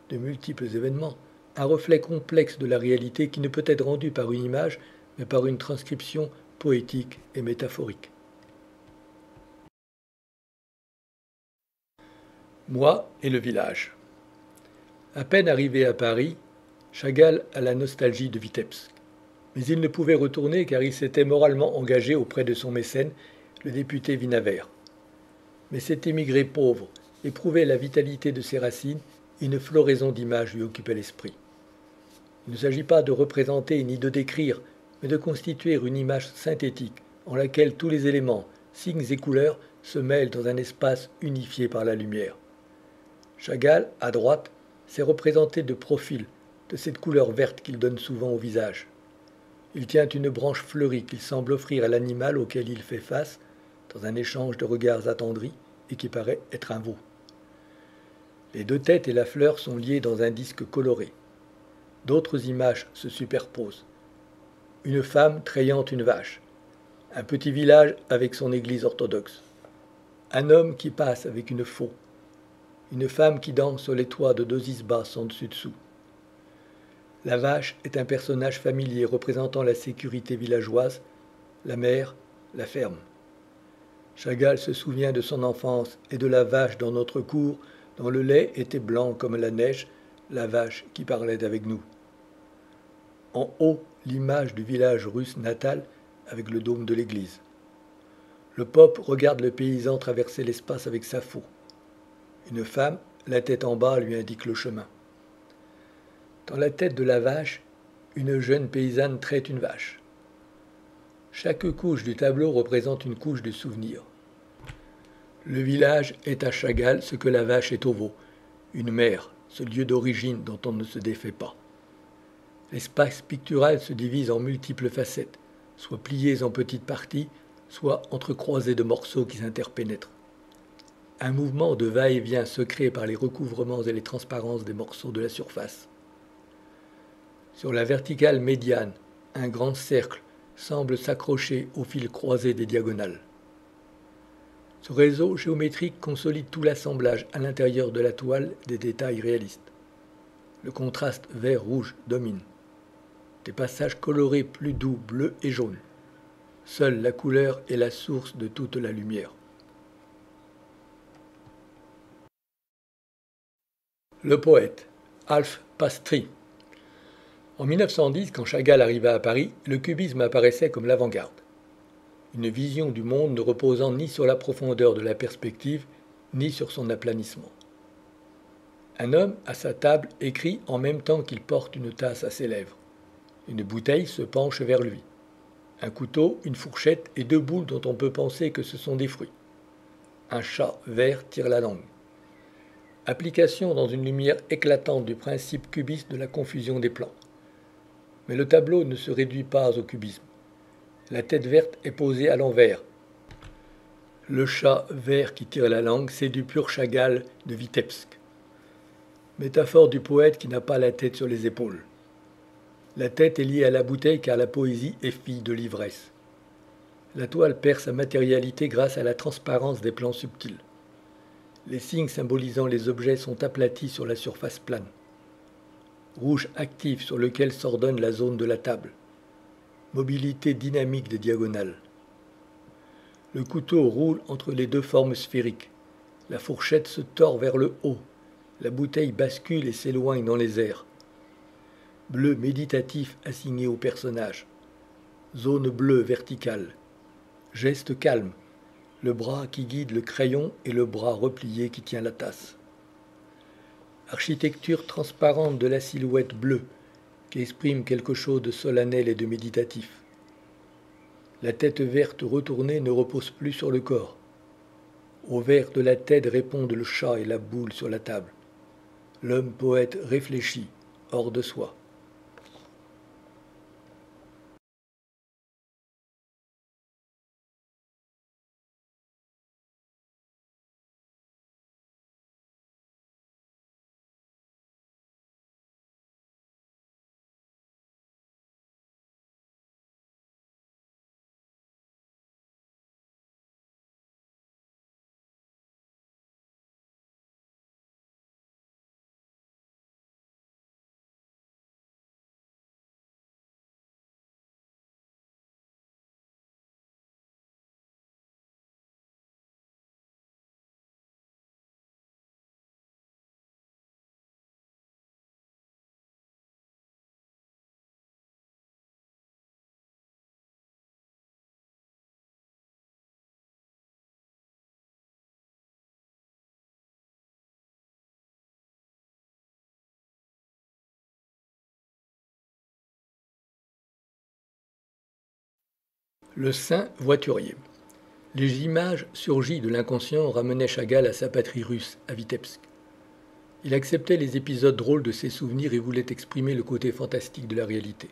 de multiples événements un reflet complexe de la réalité qui ne peut être rendu par une image, mais par une transcription poétique et métaphorique. Moi et le village. À peine arrivé à Paris, Chagall a la nostalgie de Vitebsk. Mais il ne pouvait retourner car il s'était moralement engagé auprès de son mécène, le député Vinaver. Mais cet émigré pauvre éprouvait la vitalité de ses racines et une floraison d'images lui occupait l'esprit. Il ne s'agit pas de représenter ni de décrire, mais de constituer une image synthétique en laquelle tous les éléments, signes et couleurs se mêlent dans un espace unifié par la lumière. Chagall, à droite, s'est représenté de profil, de cette couleur verte qu'il donne souvent au visage. Il tient une branche fleurie qu'il semble offrir à l'animal auquel il fait face, dans un échange de regards attendris, et qui paraît être un veau. Les deux têtes et la fleur sont liées dans un disque coloré. D'autres images se superposent. Une femme trayant une vache. Un petit village avec son église orthodoxe. Un homme qui passe avec une faux. Une femme qui danse sur les toits de 2 isbas sans dessus-dessous. La vache est un personnage familier représentant la sécurité villageoise, la mère, la ferme. Chagall se souvient de son enfance et de la vache dans notre cour, dont le lait était blanc comme la neige, la vache qui parlait avec nous. En haut, l'image du village russe natal avec le dôme de l'église. Le pope regarde le paysan traverser l'espace avec sa faux. Une femme, la tête en bas, lui indique le chemin. Dans la tête de la vache, une jeune paysanne traite une vache. Chaque couche du tableau représente une couche de souvenirs. Le village est à Chagall ce que la vache est au veau, une mère, ce lieu d'origine dont on ne se défait pas. L'espace pictural se divise en multiples facettes, soit pliées en petites parties, soit entrecroisées de morceaux qui s'interpénètrent. Un mouvement de va-et-vient se crée par les recouvrements et les transparences des morceaux de la surface. Sur la verticale médiane, un grand cercle semble s'accrocher au fil croisé des diagonales. Ce réseau géométrique consolide tout l'assemblage à l'intérieur de la toile des détails réalistes. Le contraste vert-rouge domine. Des passages colorés plus doux, bleus et jaunes. Seule la couleur est la source de toute la lumière. Le poète, Alf Pastry. En 1910, quand Chagall arriva à Paris, le cubisme apparaissait comme l'avant-garde. Une vision du monde ne reposant ni sur la profondeur de la perspective, ni sur son aplanissement. Un homme, à sa table, écrit en même temps qu'il porte une tasse à ses lèvres. Une bouteille se penche vers lui. Un couteau, une fourchette et deux boules dont on peut penser que ce sont des fruits. Un chat vert tire la langue. Application dans une lumière éclatante du principe cubiste de la confusion des plans. Mais le tableau ne se réduit pas au cubisme. La tête verte est posée à l'envers. Le chat vert qui tire la langue, c'est du pur Chagall de Vitebsk. Métaphore du poète qui n'a pas la tête sur les épaules. La tête est liée à la bouteille car la poésie est fille de l'ivresse. La toile perd sa matérialité grâce à la transparence des plans subtils. Les signes symbolisant les objets sont aplatis sur la surface plane. Rouge actif sur lequel s'ordonne la zone de la table. Mobilité dynamique des diagonales. Le couteau roule entre les deux formes sphériques. La fourchette se tord vers le haut. La bouteille bascule et s'éloigne dans les airs. Bleu méditatif assigné au personnage. Zone bleue verticale. Geste calme. Le bras qui guide le crayon et le bras replié qui tient la tasse. Architecture transparente de la silhouette bleue qui exprime quelque chose de solennel et de méditatif. La tête verte retournée ne repose plus sur le corps. Au vert de la tête répondent le chat et la boule sur la table. L'homme poète réfléchit, hors de soi. Le saint voiturier. Les images surgies de l'inconscient ramenaient Chagall à sa patrie russe, à Vitebsk. Il acceptait les épisodes drôles de ses souvenirs et voulait exprimer le côté fantastique de la réalité.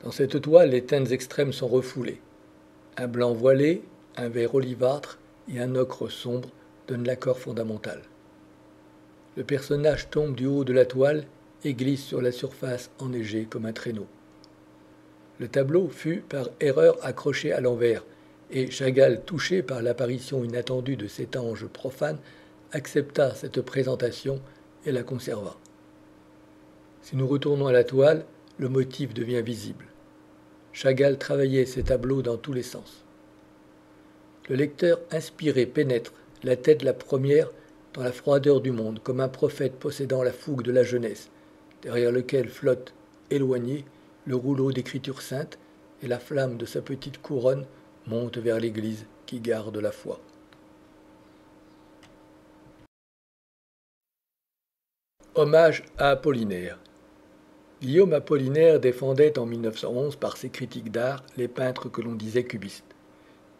Dans cette toile, les teintes extrêmes sont refoulées. Un blanc voilé, un vert olivâtre et un ocre sombre donnent l'accord fondamental. Le personnage tombe du haut de la toile et glisse sur la surface enneigée comme un traîneau. Le tableau fut par erreur accroché à l'envers, et Chagall, touché par l'apparition inattendue de cet ange profane, accepta cette présentation et la conserva. Si nous retournons à la toile, le motif devient visible. Chagall travaillait ses tableaux dans tous les sens. Le lecteur inspiré pénètre, la tête la première, dans la froideur du monde, comme un prophète possédant la fougue de la jeunesse, derrière lequel flotte, éloigné, le rouleau d'écriture sainte, et la flamme de sa petite couronne monte vers l'église qui garde la foi. Hommage à Apollinaire. Guillaume Apollinaire défendait en 1911 par ses critiques d'art les peintres que l'on disait cubistes.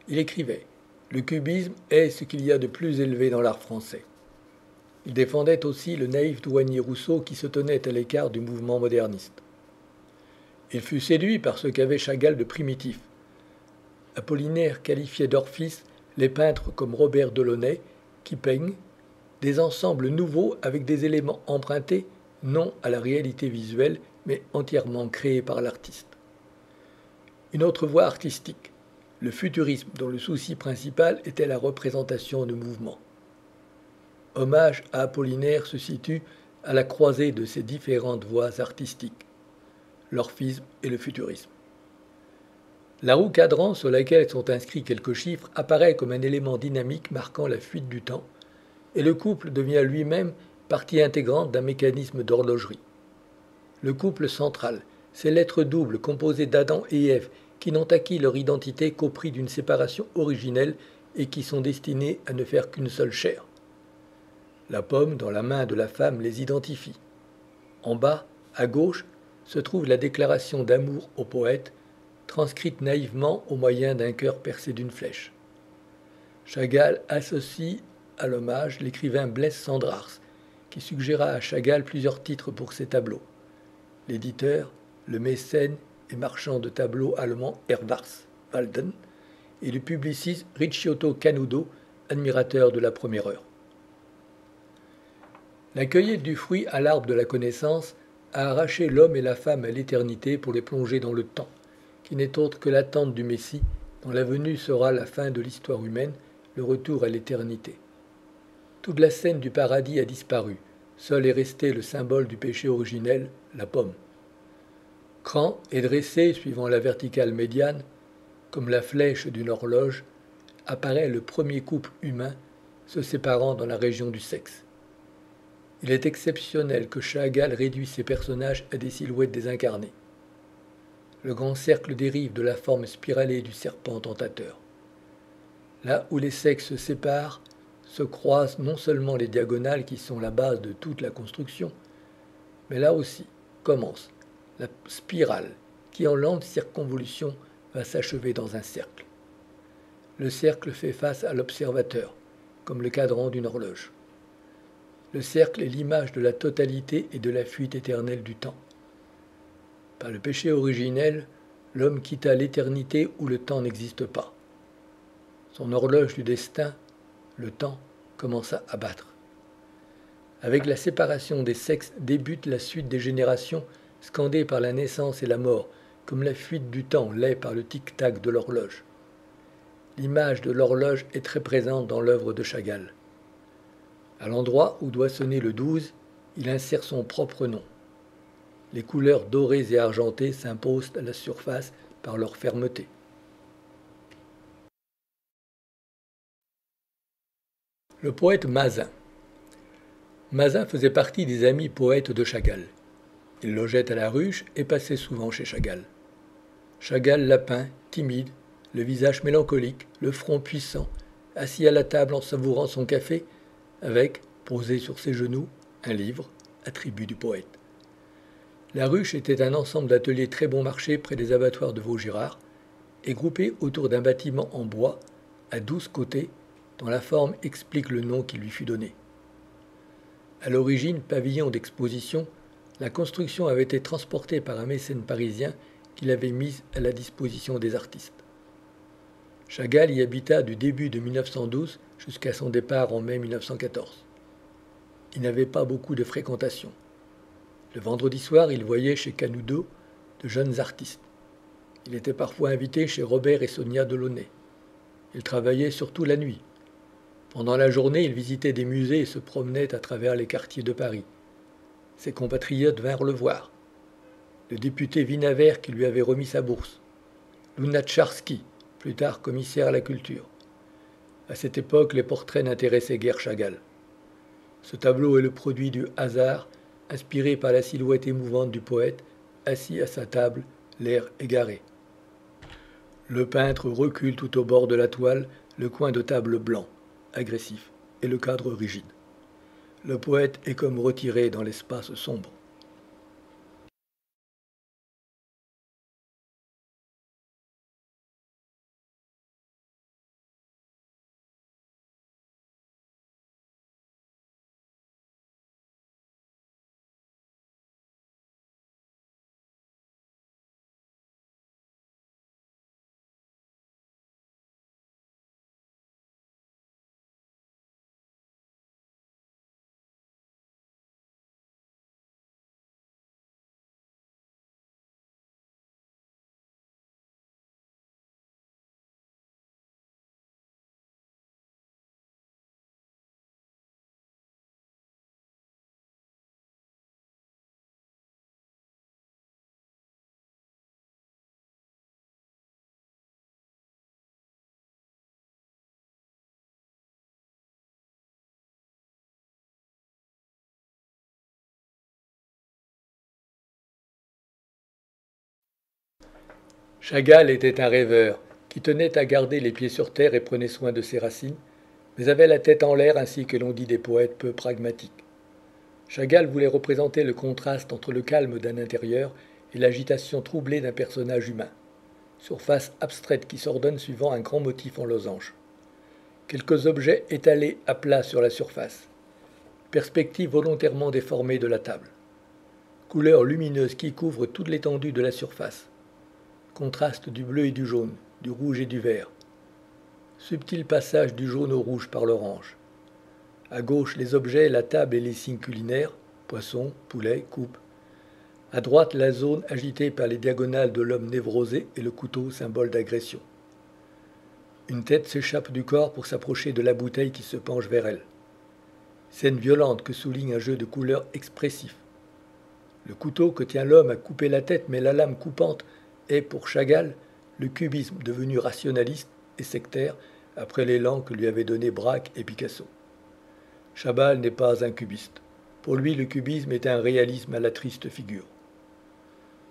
Il écrivait « Le cubisme est ce qu'il y a de plus élevé dans l'art français ». Il défendait aussi le naïf douanier Rousseau qui se tenait à l'écart du mouvement moderniste. Il fut séduit par ce qu'avait Chagall de primitif. Apollinaire qualifiait d'orphis les peintres comme Robert Delaunay qui peignent des ensembles nouveaux avec des éléments empruntés non à la réalité visuelle, mais entièrement créés par l'artiste. Une autre voie artistique, le futurisme dont le souci principal était la représentation de mouvements. Hommage à Apollinaire se situe à la croisée de ces différentes voies artistiques, l'orphisme et le futurisme. La roue cadran sur laquelle sont inscrits quelques chiffres apparaît comme un élément dynamique marquant la fuite du temps, et le couple devient lui-même partie intégrante d'un mécanisme d'horlogerie. Le couple central, c'est l'être double composé d'Adam et Ève qui n'ont acquis leur identité qu'au prix d'une séparation originelle et qui sont destinés à ne faire qu'une seule chair. La pomme dans la main de la femme les identifie. En bas, à gauche, se trouve la déclaration d'amour au poète, transcrite naïvement au moyen d'un cœur percé d'une flèche. Chagall associe à l'hommage l'écrivain Blaise Cendrars, qui suggéra à Chagall plusieurs titres pour ses tableaux. L'éditeur, le mécène et marchand de tableaux allemand Herwarth Walden et le publiciste Ricciotto Canudo, admirateur de la première heure. La cueillette du fruit à l'arbre de la connaissance a arraché l'homme et la femme à l'éternité pour les plonger dans le temps, qui n'est autre que l'attente du Messie, dont la venue sera la fin de l'histoire humaine, le retour à l'éternité. Toute la scène du paradis a disparu, seul est resté le symbole du péché originel, la pomme. Cran est dressé, suivant la verticale médiane, comme la flèche d'une horloge, apparaît le premier couple humain se séparant dans la région du sexe. Il est exceptionnel que Chagall réduise ses personnages à des silhouettes désincarnées. Le grand cercle dérive de la forme spiralée du serpent tentateur. Là où les sexes se séparent, se croisent non seulement les diagonales qui sont la base de toute la construction, mais là aussi commence la spirale qui, en lente circonvolution, va s'achever dans un cercle. Le cercle fait face à l'observateur, comme le cadran d'une horloge. Le cercle est l'image de la totalité et de la fuite éternelle du temps. Par le péché originel, l'homme quitta l'éternité où le temps n'existe pas. Son horloge du destin, le temps, commença à battre. Avec la séparation des sexes débute la suite des générations, scandées par la naissance et la mort, comme la fuite du temps l'est par le tic-tac de l'horloge. L'image de l'horloge est très présente dans l'œuvre de Chagall. À l'endroit où doit sonner le 12, il insère son propre nom. Les couleurs dorées et argentées s'imposent à la surface par leur fermeté. Le poète Mazin. Mazin faisait partie des amis poètes de Chagall. Il logeait à la Ruche et passait souvent chez Chagall. Chagall l'a peint, timide, le visage mélancolique, le front puissant, assis à la table en savourant son café, avec, posé sur ses genoux, un livre, attribut du poète. La Ruche était un ensemble d'ateliers très bon marché près des abattoirs de Vaugirard et groupé autour d'un bâtiment en bois à 12 côtés dont la forme explique le nom qui lui fut donné. À l'origine pavillon d'exposition, la construction avait été transportée par un mécène parisien qui l'avait mise à la disposition des artistes. Chagall y habita du début de 1912 jusqu'à son départ en mai 1914. Il n'avait pas beaucoup de fréquentation. Le vendredi soir, il voyait chez Canudo de jeunes artistes. Il était parfois invité chez Robert et Sonia Delaunay. Il travaillait surtout la nuit. Pendant la journée, il visitait des musées et se promenait à travers les quartiers de Paris. Ses compatriotes vinrent le voir. Le député Vinaver qui lui avait remis sa bourse. Lunacharski, plus tard commissaire à la culture. À cette époque, les portraits n'intéressaient guère Chagall. Ce tableau est le produit du hasard, inspiré par la silhouette émouvante du poète, assis à sa table, l'air égaré. Le peintre recule tout au bord de la toile, le coin de table blanc, agressif, et le cadre rigide. Le poète est comme retiré dans l'espace sombre. Chagall était un rêveur, qui tenait à garder les pieds sur terre et prenait soin de ses racines, mais avait la tête en l'air ainsi que l'on dit des poètes peu pragmatiques. Chagall voulait représenter le contraste entre le calme d'un intérieur et l'agitation troublée d'un personnage humain, surface abstraite qui s'ordonne suivant un grand motif en losange. Quelques objets étalés à plat sur la surface, perspective volontairement déformée de la table, couleurs lumineuses qui couvrent toute l'étendue de la surface, contraste du bleu et du jaune, du rouge et du vert, subtil passage du jaune au rouge par l'orange. À gauche, les objets, la table et les signes culinaires, poisson, poulet, coupe. À droite, la zone agitée par les diagonales de l'homme névrosé et le couteau, symbole d'agression. Une tête s'échappe du corps pour s'approcher de la bouteille qui se penche vers elle. Scène violente que souligne un jeu de couleurs expressif. Le couteau que tient l'homme a coupé la tête, mais la lame coupante est, pour Chagall, le cubisme devenu rationaliste et sectaire après l'élan que lui avaient donné Braque et Picasso. Chagall n'est pas un cubiste. Pour lui, le cubisme est un réalisme à la triste figure.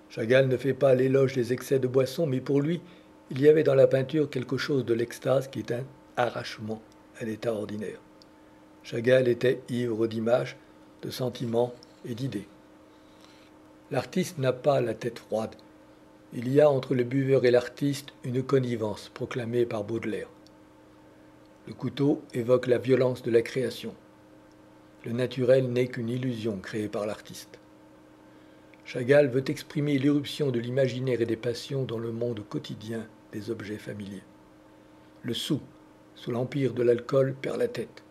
Chagall ne fait pas l'éloge des excès de boisson, mais pour lui, il y avait dans la peinture quelque chose de l'extase qui est un arrachement à l'état ordinaire. Chagall était ivre d'images, de sentiments et d'idées. L'artiste n'a pas la tête froide. Il y a entre le buveur et l'artiste une connivence proclamée par Baudelaire. Le couteau évoque la violence de la création. Le naturel n'est qu'une illusion créée par l'artiste. Chagall veut exprimer l'irruption de l'imaginaire et des passions dans le monde quotidien des objets familiers. Le sous l'empire de l'alcool, perd la tête.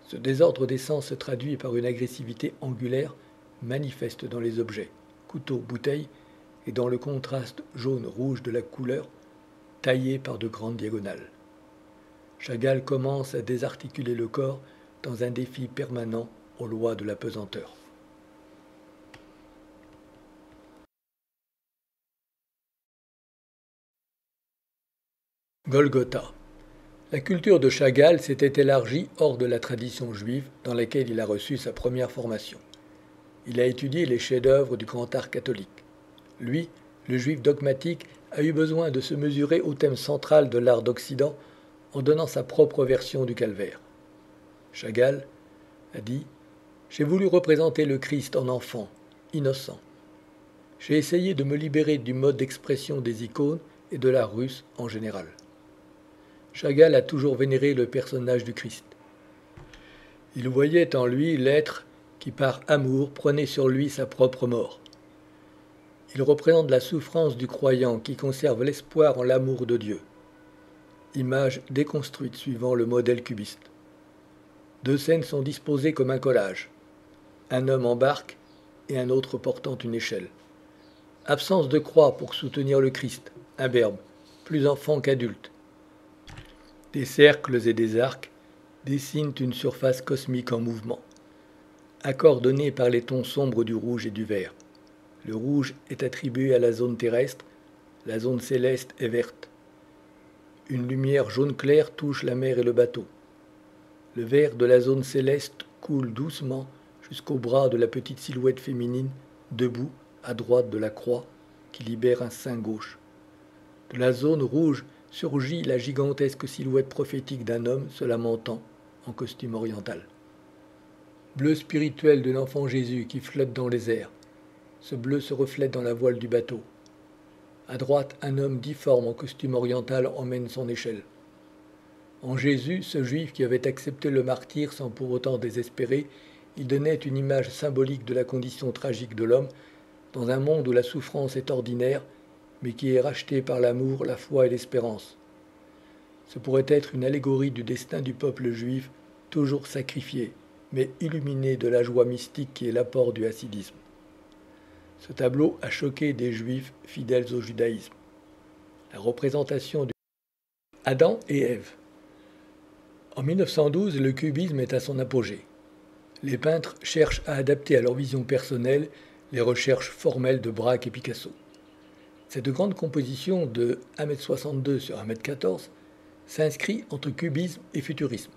Ce désordre des sens se traduit par une agressivité angulaire manifeste dans les objets, couteau, bouteille, et dans le contraste jaune-rouge de la couleur, taillée par de grandes diagonales. Chagall commence à désarticuler le corps dans un défi permanent aux lois de la pesanteur. Golgotha. La culture de Chagall s'était élargie hors de la tradition juive dans laquelle il a reçu sa première formation. Il a étudié les chefs-d'œuvre du grand art catholique. Lui, le juif dogmatique, a eu besoin de se mesurer au thème central de l'art d'Occident en donnant sa propre version du calvaire. Chagall a dit « J'ai voulu représenter le Christ en enfant, innocent. J'ai essayé de me libérer du mode d'expression des icônes et de l'art russe en général. » Chagall a toujours vénéré le personnage du Christ. Il voyait en lui l'être qui, par amour, prenait sur lui sa propre mort. Il représente la souffrance du croyant qui conserve l'espoir en l'amour de Dieu. Image déconstruite suivant le modèle cubiste. Deux scènes sont disposées comme un collage. Un homme en barque et un autre portant une échelle. Absence de croix pour soutenir le Christ, imberbe, plus enfant qu'adulte. Des cercles et des arcs dessinent une surface cosmique en mouvement, accord donné par les tons sombres du rouge et du vert. Le rouge est attribué à la zone terrestre, la zone céleste est verte. Une lumière jaune clair touche la mer et le bateau. Le vert de la zone céleste coule doucement jusqu'au bras de la petite silhouette féminine, debout à droite de la croix, qui libère un sein gauche. De la zone rouge surgit la gigantesque silhouette prophétique d'un homme se lamentant en costume oriental. Bleu spirituel de l'enfant Jésus qui flotte dans les airs. Ce bleu se reflète dans la voile du bateau. À droite, un homme difforme en costume oriental emmène son échelle. En Jésus, ce juif qui avait accepté le martyre sans pour autant désespérer, il donnait une image symbolique de la condition tragique de l'homme dans un monde où la souffrance est ordinaire, mais qui est racheté par l'amour, la foi et l'espérance. Ce pourrait être une allégorie du destin du peuple juif, toujours sacrifié, mais illuminé de la joie mystique qui est l'apport du hassidisme. Ce tableau a choqué des juifs fidèles au judaïsme. La représentation de Adam et Ève. En 1912, le cubisme est à son apogée. Les peintres cherchent à adapter à leur vision personnelle les recherches formelles de Braque et Picasso. Cette grande composition de 1,62 m sur 1,14 m s'inscrit entre cubisme et futurisme.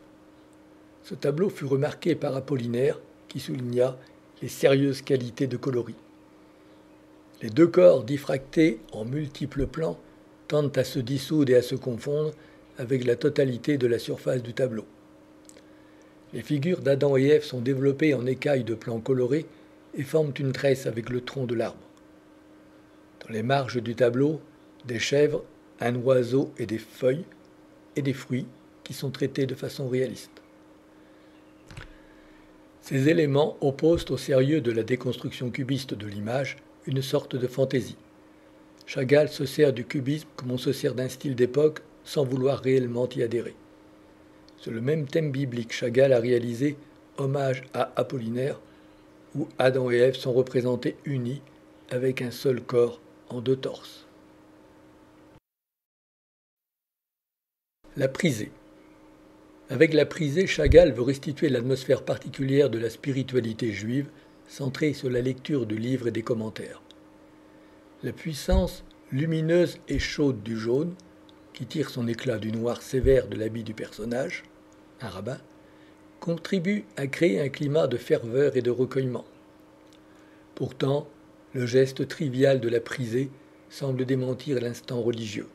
Ce tableau fut remarqué par Apollinaire, qui souligna les sérieuses qualités de coloris. Les deux corps diffractés en multiples plans tendent à se dissoudre et à se confondre avec la totalité de la surface du tableau. Les figures d'Adam et Ève sont développées en écailles de plans colorés et forment une tresse avec le tronc de l'arbre. Dans les marges du tableau, des chèvres, un oiseau et des feuilles et des fruits qui sont traités de façon réaliste. Ces éléments opposent au sérieux de la déconstruction cubiste de l'image une sorte de fantaisie. Chagall se sert du cubisme comme on se sert d'un style d'époque sans vouloir réellement y adhérer. Sur le même thème biblique, Chagall a réalisé Hommage à Apollinaire, où Adam et Ève sont représentés unis avec un seul corps en deux torses. La prisée. Avec la prisée, Chagall veut restituer l'atmosphère particulière de la spiritualité juive, centrée sur la lecture du livre et des commentaires. La puissance lumineuse et chaude du jaune, qui tire son éclat du noir sévère de l'habit du personnage, un rabbin, contribue à créer un climat de ferveur et de recueillement. Pourtant, le geste trivial de la prisée semble démentir l'instant religieux.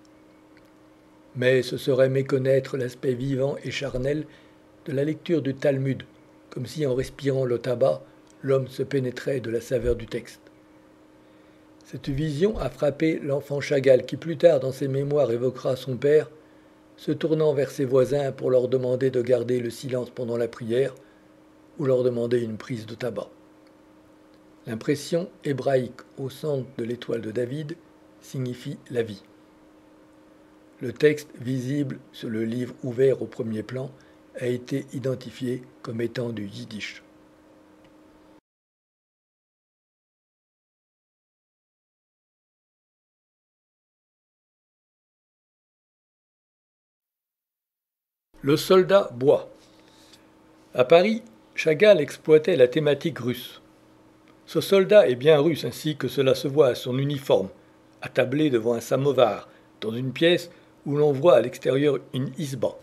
Mais ce serait méconnaître l'aspect vivant et charnel de la lecture du Talmud, comme si en respirant le tabac, l'homme se pénétrait de la saveur du texte. Cette vision a frappé l'enfant Chagall qui plus tard dans ses mémoires évoquera son père, se tournant vers ses voisins pour leur demander de garder le silence pendant la prière ou leur demander une prise de tabac. L'impression hébraïque au centre de l'étoile de David signifie la vie. Le texte visible sur le livre ouvert au premier plan a été identifié comme étant du yiddish. Le soldat boit. À Paris, Chagall exploitait la thématique russe. Ce soldat est bien russe ainsi que cela se voit à son uniforme, attablé devant un samovar, dans une pièce où l'on voit à l'extérieur une isba.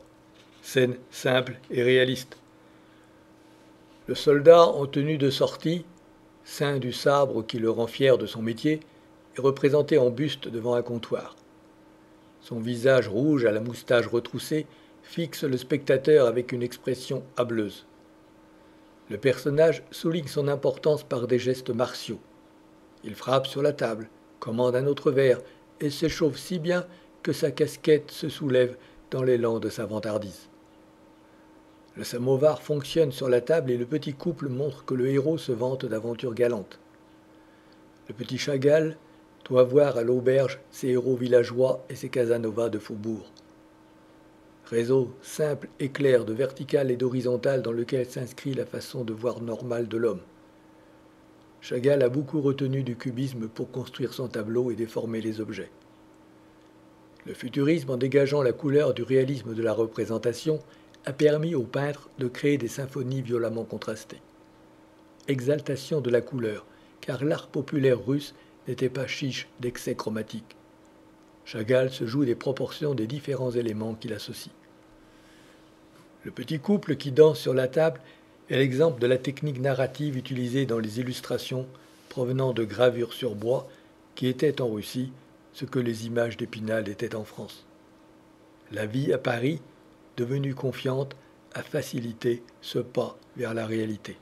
Scène simple et réaliste. Le soldat en tenue de sortie, ceint du sabre qui le rend fier de son métier, est représenté en buste devant un comptoir. Son visage rouge à la moustache retroussée fixe le spectateur avec une expression hâbleuse. Le personnage souligne son importance par des gestes martiaux. Il frappe sur la table, commande un autre verre et s'échauffe si bien que sa casquette se soulève dans l'élan de sa vantardise. Le samovar fonctionne sur la table et le petit couple montre que le héros se vante d'aventures galantes. Le petit Chagall doit voir à l'auberge ses héros villageois et ses Casanova de faubourg. Réseau simple et clair de vertical et d'horizontal dans lequel s'inscrit la façon de voir normale de l'homme. Chagall a beaucoup retenu du cubisme pour construire son tableau et déformer les objets. Le futurisme, en dégageant la couleur du réalisme de la représentation, a permis aux peintres de créer des symphonies violemment contrastées. Exaltation de la couleur, car l'art populaire russe n'était pas chiche d'excès chromatique. Chagall se joue des proportions des différents éléments qu'il associe. Le petit couple qui danse sur la table est l'exemple de la technique narrative utilisée dans les illustrations provenant de gravures sur bois qui étaient en Russie ce que les images d'Épinal étaient en France. La vie à Paris, devenue confiante, a facilité ce pas vers la réalité.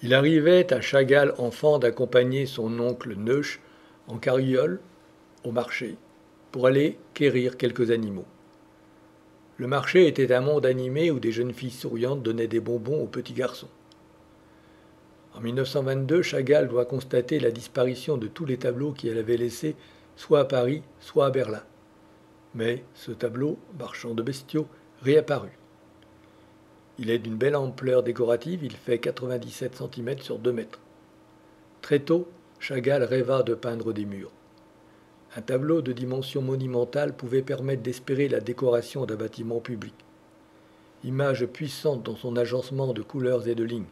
Il arrivait à Chagall enfant d'accompagner son oncle Neusch en carriole au marché pour aller quérir quelques animaux. Le marché était un monde animé où des jeunes filles souriantes donnaient des bonbons aux petits garçons. En 1922, Chagall doit constater la disparition de tous les tableaux qu'il avait laissés soit à Paris, soit à Berlin. Mais ce tableau, marchand de bestiaux, réapparut. Il est d'une belle ampleur décorative, il fait 97 cm sur 2 mètres. Très tôt, Chagall rêva de peindre des murs. Un tableau de dimension monumentale pouvait permettre d'espérer la décoration d'un bâtiment public. Image puissante dans son agencement de couleurs et de lignes.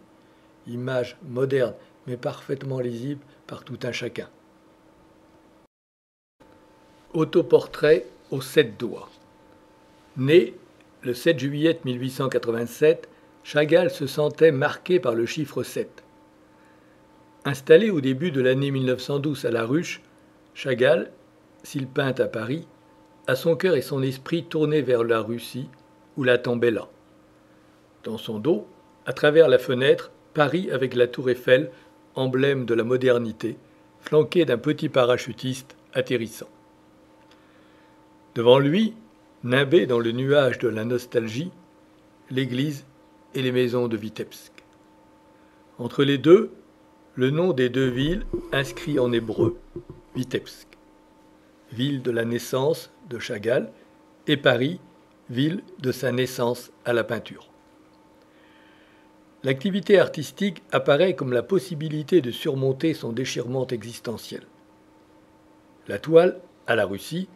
Image moderne mais parfaitement lisible par tout un chacun. Autoportrait aux 7 doigts. Né le 7 juillet 1887, Chagall se sentait marqué par le chiffre 7. Installé au début de l'année 1912 à La Ruche, Chagall, s'il peint à Paris, a son cœur et son esprit tournés vers la Russie où l'attend là. Dans son dos, à travers la fenêtre, Paris avec la tour Eiffel, emblème de la modernité, flanqué d'un petit parachutiste atterrissant. Devant lui, nimbé dans le nuage de la nostalgie, l'église et les maisons de Vitebsk. Entre les deux, le nom des deux villes inscrit en hébreu, Vitebsk, ville de la naissance de Chagall, et Paris, ville de sa naissance à la peinture. L'activité artistique apparaît comme la possibilité de surmonter son déchirement existentiel. La toile, à la Russie,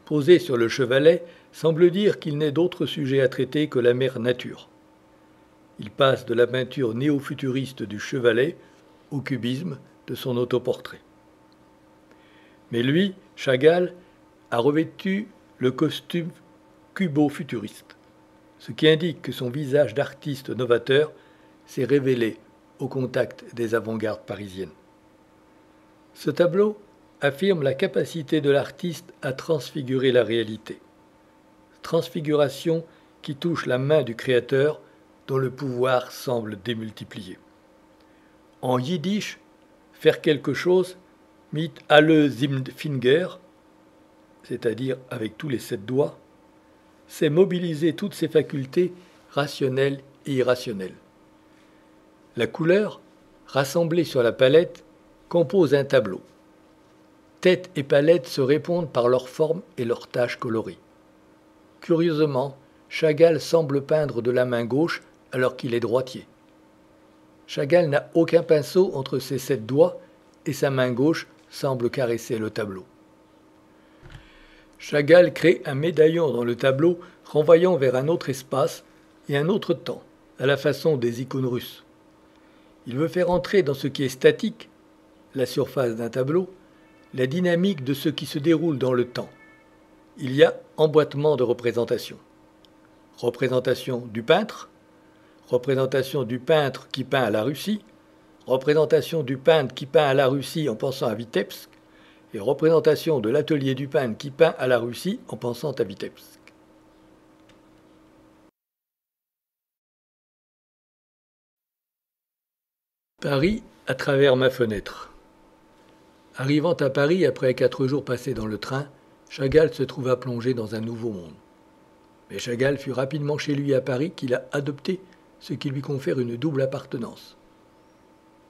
posée sur le chevalet, semble dire qu'il n'est d'autre sujet à traiter que la mère nature. Il passe de la peinture néo-futuriste du chevalet au cubisme de son autoportrait. Mais lui, Chagall, a revêtu le costume cubo-futuriste, ce qui indique que son visage d'artiste novateur s'est révélé au contact des avant-gardes parisiennes. Ce tableau affirme la capacité de l'artiste à transfigurer la réalité. Transfiguration qui touche la main du créateur dont le pouvoir semble démultiplié. En yiddish, faire quelque chose, mit alle 7 Finger, c'est-à-dire avec tous les 7 doigts, c'est mobiliser toutes ses facultés rationnelles et irrationnelles. La couleur, rassemblée sur la palette, compose un tableau. Tête et palette se répondent par leur forme et leurs taches colorées. Curieusement, Chagall semble peindre de la main gauche alors qu'il est droitier. Chagall n'a aucun pinceau entre ses 7 doigts et sa main gauche semble caresser le tableau. Chagall crée un médaillon dans le tableau renvoyant vers un autre espace et un autre temps, à la façon des icônes russes. Il veut faire entrer dans ce qui est statique, la surface d'un tableau, la dynamique de ce qui se déroule dans le temps. Il y a emboîtement de représentation. Représentation du peintre qui peint à la Russie, représentation du peintre qui peint à la Russie en pensant à Vitebsk, et représentation de l'atelier du peintre qui peint à la Russie en pensant à Vitebsk. Paris à travers ma fenêtre. Arrivant à Paris après 4 jours passés dans le train, Chagall se trouva plongé dans un nouveau monde. Mais Chagall fut rapidement chez lui à Paris qu'il a adopté, ce qui lui confère une double appartenance.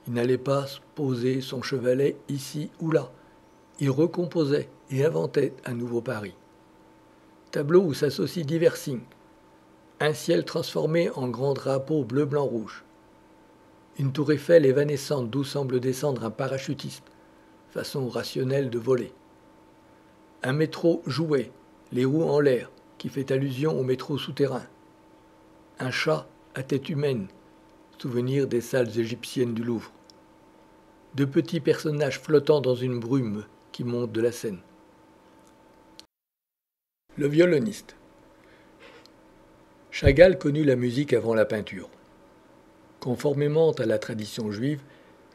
Il n'allait pas poser son chevalet ici ou là. Il recomposait et inventait un nouveau Paris. Tableau où s'associent divers signes. Un ciel transformé en grand drapeau bleu-blanc-rouge. Une tour Eiffel évanescente d'où semble descendre un parachutiste, façon rationnelle de voler. Un métro jouet, les roues en l'air, qui fait allusion au métro souterrain. Un chat à tête humaine, souvenir des salles égyptiennes du Louvre. 2 petits personnages flottant dans une brume qui monte de la Seine. Le violoniste. Chagall connut la musique avant la peinture. Conformément à la tradition juive,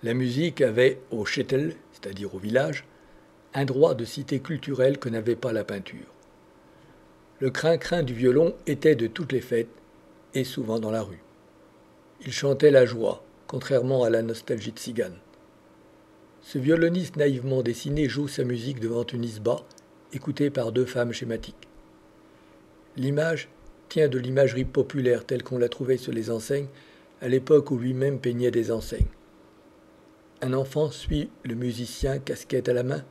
la musique avait au shtetl, c'est-à-dire au village, un droit de cité culturelle que n'avait pas la peinture. Le crin-crin du violon était de toutes les fêtes et souvent dans la rue. Il chantait la joie, contrairement à la nostalgie tzigane. Ce violoniste naïvement dessiné joue sa musique devant une isba, écoutée par deux femmes schématiques. L'image tient de l'imagerie populaire telle qu'on la trouvait sur les enseignes à l'époque où lui-même peignait des enseignes. Un enfant suit le musicien, casquette à la main,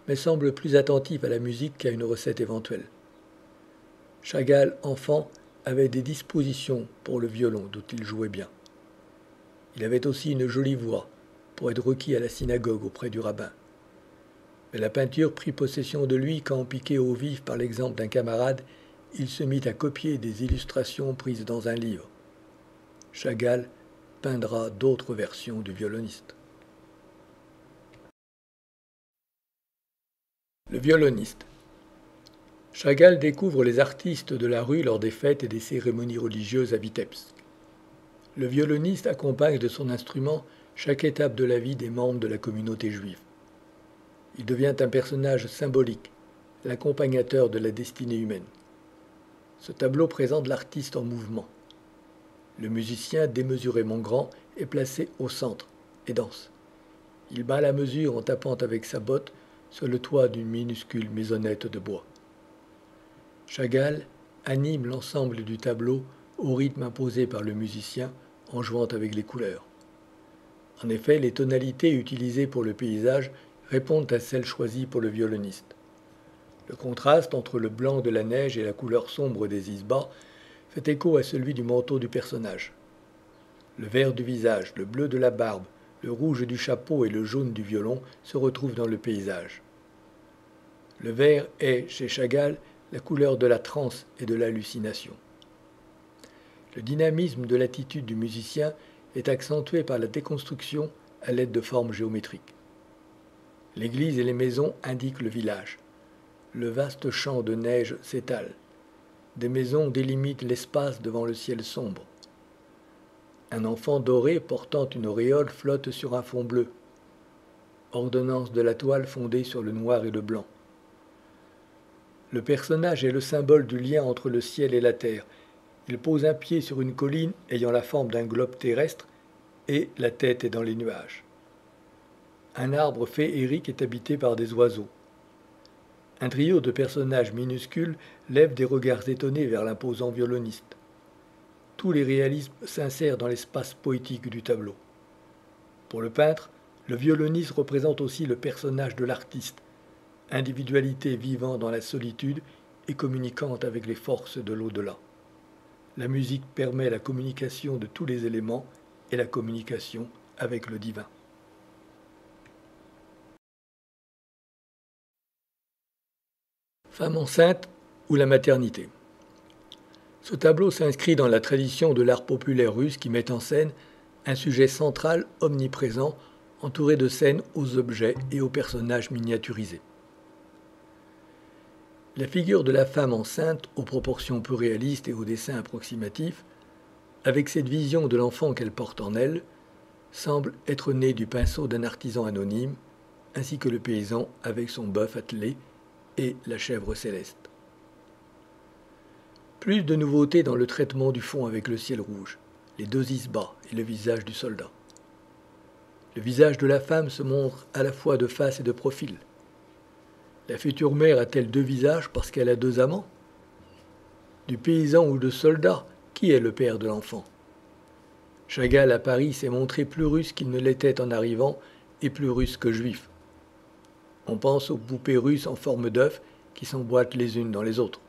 mais semble plus attentif à la musique qu'à une recette éventuelle. Chagall, enfant, avait des dispositions pour le violon dont il jouait bien. Il avait aussi une jolie voix pour être requis à la synagogue auprès du rabbin. Mais la peinture prit possession de lui quand, piqué au vif par l'exemple d'un camarade, il se mit à copier des illustrations prises dans un livre. Chagall peindra d'autres versions du violoniste. Le violoniste. Chagall découvre les artistes de la rue lors des fêtes et des cérémonies religieuses à Vitebsk. Le violoniste accompagne de son instrument chaque étape de la vie des membres de la communauté juive. Il devient un personnage symbolique, l'accompagnateur de la destinée humaine. Ce tableau présente l'artiste en mouvement. Le musicien, démesurément grand, est placé au centre et danse. Il bat la mesure en tapant avec sa botte sur le toit d'une minuscule maisonnette de bois. Chagall anime l'ensemble du tableau au rythme imposé par le musicien en jouant avec les couleurs. En effet, les tonalités utilisées pour le paysage répondent à celles choisies pour le violoniste. Le contraste entre le blanc de la neige et la couleur sombre des isbas fait écho à celui du manteau du personnage. Le vert du visage, le bleu de la barbe, le rouge du chapeau et le jaune du violon se retrouvent dans le paysage. Le vert est, chez Chagall, la couleur de la transe et de l'hallucination. Le dynamisme de l'attitude du musicien est accentué par la déconstruction à l'aide de formes géométriques. L'église et les maisons indiquent le village. Le vaste champ de neige s'étale. Des maisons délimitent l'espace devant le ciel sombre. Un enfant doré portant une auréole flotte sur un fond bleu. Ordonnance de la toile fondée sur le noir et le blanc. Le personnage est le symbole du lien entre le ciel et la terre. Il pose un pied sur une colline ayant la forme d'un globe terrestre et la tête est dans les nuages. Un arbre féerique est habité par des oiseaux. Un trio de personnages minuscules lève des regards étonnés vers l'imposant violoniste. Tous les réalismes s'insèrent dans l'espace poétique du tableau. Pour le peintre, le violoniste représente aussi le personnage de l'artiste, individualité vivant dans la solitude et communiquant avec les forces de l'au-delà. La musique permet la communication de tous les éléments et la communication avec le divin. Femme enceinte ou la maternité. Ce tableau s'inscrit dans la tradition de l'art populaire russe qui met en scène un sujet central omniprésent entouré de scènes aux objets et aux personnages miniaturisés. La figure de la femme enceinte, aux proportions peu réalistes et aux dessins approximatifs, avec cette vision de l'enfant qu'elle porte en elle, semble être née du pinceau d'un artisan anonyme, ainsi que le paysan avec son bœuf attelé et la chèvre céleste. Plus de nouveautés dans le traitement du fond avec le ciel rouge, les deux isbas et le visage du soldat. Le visage de la femme se montre à la fois de face et de profil. La future mère a-t-elle deux visages parce qu'elle a deux amants? Du paysan ou de soldat, qui est le père de l'enfant? Chagall à Paris s'est montré plus russe qu'il ne l'était en arrivant et plus russe que juif. On pense aux poupées russes en forme d'œuf qui s'emboîtent les unes dans les autres.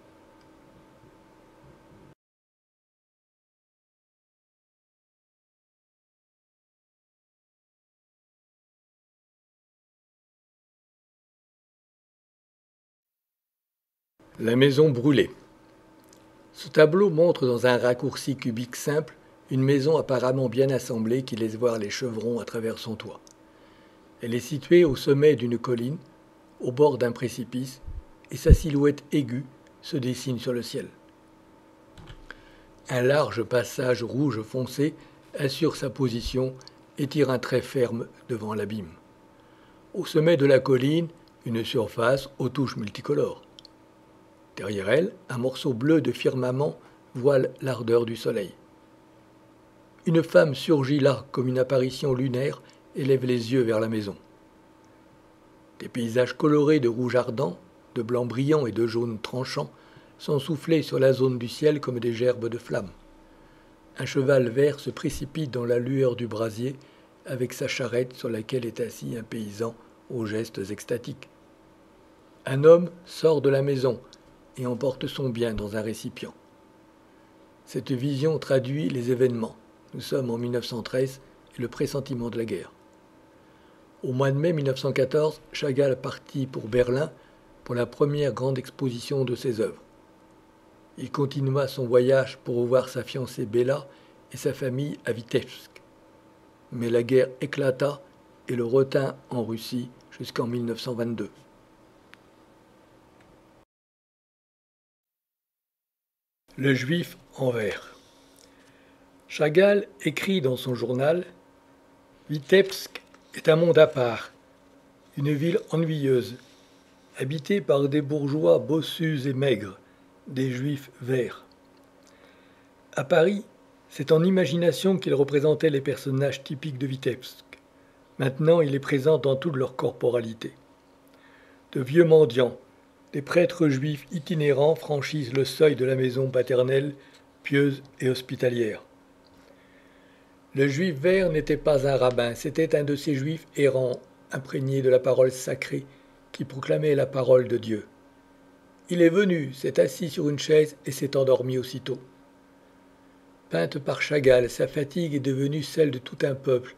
La maison brûlée. Ce tableau montre dans un raccourci cubique simple une maison apparemment bien assemblée qui laisse voir les chevrons à travers son toit. Elle est située au sommet d'une colline, au bord d'un précipice, et sa silhouette aiguë se dessine sur le ciel. Un large passage rouge foncé assure sa position et tire un trait ferme devant l'abîme. Au sommet de la colline, une surface aux touches multicolores. Derrière elle, un morceau bleu de firmament voile l'ardeur du soleil. Une femme surgit là comme une apparition lunaire et lève les yeux vers la maison. Des paysages colorés de rouge ardent, de blanc brillant et de jaune tranchant sont soufflés sur la zone du ciel comme des gerbes de flammes. Un cheval vert se précipite dans la lueur du brasier avec sa charrette sur laquelle est assis un paysan aux gestes extatiques. Un homme sort de la maison et emporte son bien dans un récipient. Cette vision traduit les événements. Nous sommes en 1913 et le pressentiment de la guerre. Au mois de mai 1914, Chagall partit pour Berlin pour la première grande exposition de ses œuvres. Il continua son voyage pour revoir sa fiancée Béla et sa famille à Vitebsk. Mais la guerre éclata et le retint en Russie jusqu'en 1922. Le Juif en vers. Chagall écrit dans son journal « Vitebsk est un monde à part, une ville ennuyeuse, habitée par des bourgeois bossus et maigres, des Juifs verts. À Paris, c'est en imagination qu'il représentait les personnages typiques de Vitebsk. Maintenant, il est présent dans toute leur corporalité. De vieux mendiants, des prêtres juifs itinérants franchissent le seuil de la maison paternelle, pieuse et hospitalière. Le juif vert n'était pas un rabbin, c'était un de ces juifs errants, imprégnés de la parole sacrée, qui proclamait la parole de Dieu. Il est venu, s'est assis sur une chaise et s'est endormi aussitôt. Peinte par Chagall, sa fatigue est devenue celle de tout un peuple,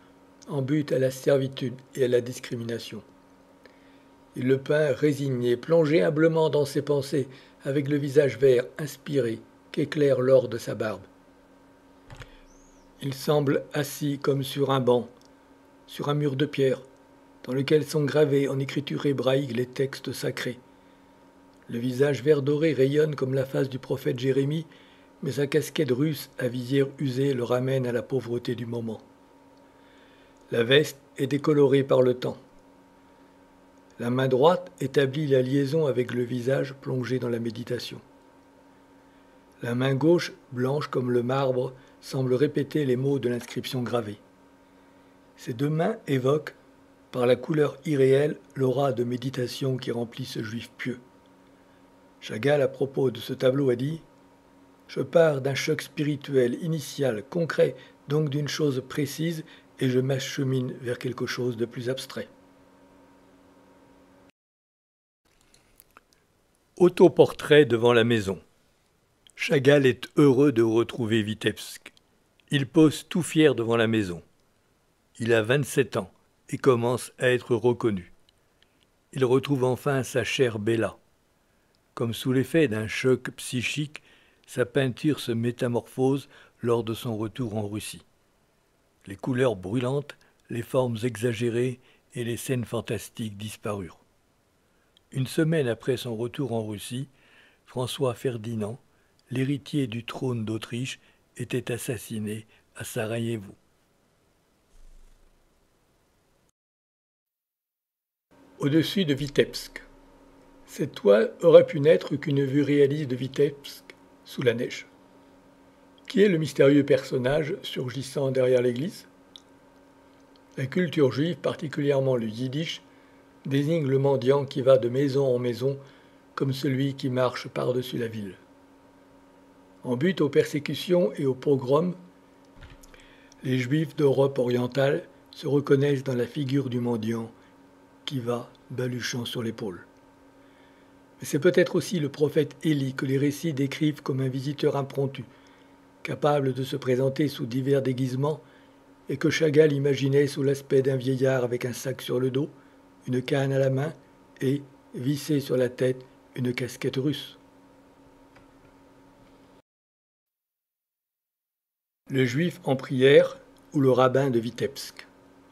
en butte à la servitude et à la discrimination. Il le peint résigné, plongé humblement dans ses pensées, avec le visage vert, inspiré, qu'éclaire l'or de sa barbe. Il semble assis comme sur un banc, sur un mur de pierre, dans lequel sont gravés en écriture hébraïque les textes sacrés. Le visage vert doré rayonne comme la face du prophète Jérémie, mais sa casquette russe à visière usée le ramène à la pauvreté du moment. La veste est décolorée par le temps. La main droite établit la liaison avec le visage plongé dans la méditation. La main gauche, blanche comme le marbre, semble répéter les mots de l'inscription gravée. Ces deux mains évoquent, par la couleur irréelle, l'aura de méditation qui remplit ce juif pieux. Chagall, à propos de ce tableau, a dit « Je pars d'un choc spirituel, initial, concret, donc d'une chose précise, et je m'achemine vers quelque chose de plus abstrait. » Autoportrait devant la maison. Chagall est heureux de retrouver Vitebsk. Il pose tout fier devant la maison. Il a 27 ans et commence à être reconnu. Il retrouve enfin sa chère Béla. Comme sous l'effet d'un choc psychique, sa peinture se métamorphose lors de son retour en Russie. Les couleurs brûlantes, les formes exagérées et les scènes fantastiques disparurent. Une semaine après son retour en Russie, François Ferdinand, l'héritier du trône d'Autriche, était assassiné à Sarajevo. Au-dessus de Vitebsk. Cette toile aurait pu n'être qu'une vue réaliste de Vitebsk sous la neige. Qui est le mystérieux personnage surgissant derrière l'église? La culture juive, particulièrement le yiddish, désigne le mendiant qui va de maison en maison comme celui qui marche par-dessus la ville. En butte aux persécutions et aux pogroms, les Juifs d'Europe orientale se reconnaissent dans la figure du mendiant qui va baluchant sur l'épaule. Mais c'est peut-être aussi le prophète Élie que les récits décrivent comme un visiteur impromptu, capable de se présenter sous divers déguisements et que Chagall imaginait sous l'aspect d'un vieillard avec un sac sur le dos, une canne à la main et, vissée sur la tête, une casquette russe. Le Juif en prière ou le rabbin de Vitebsk.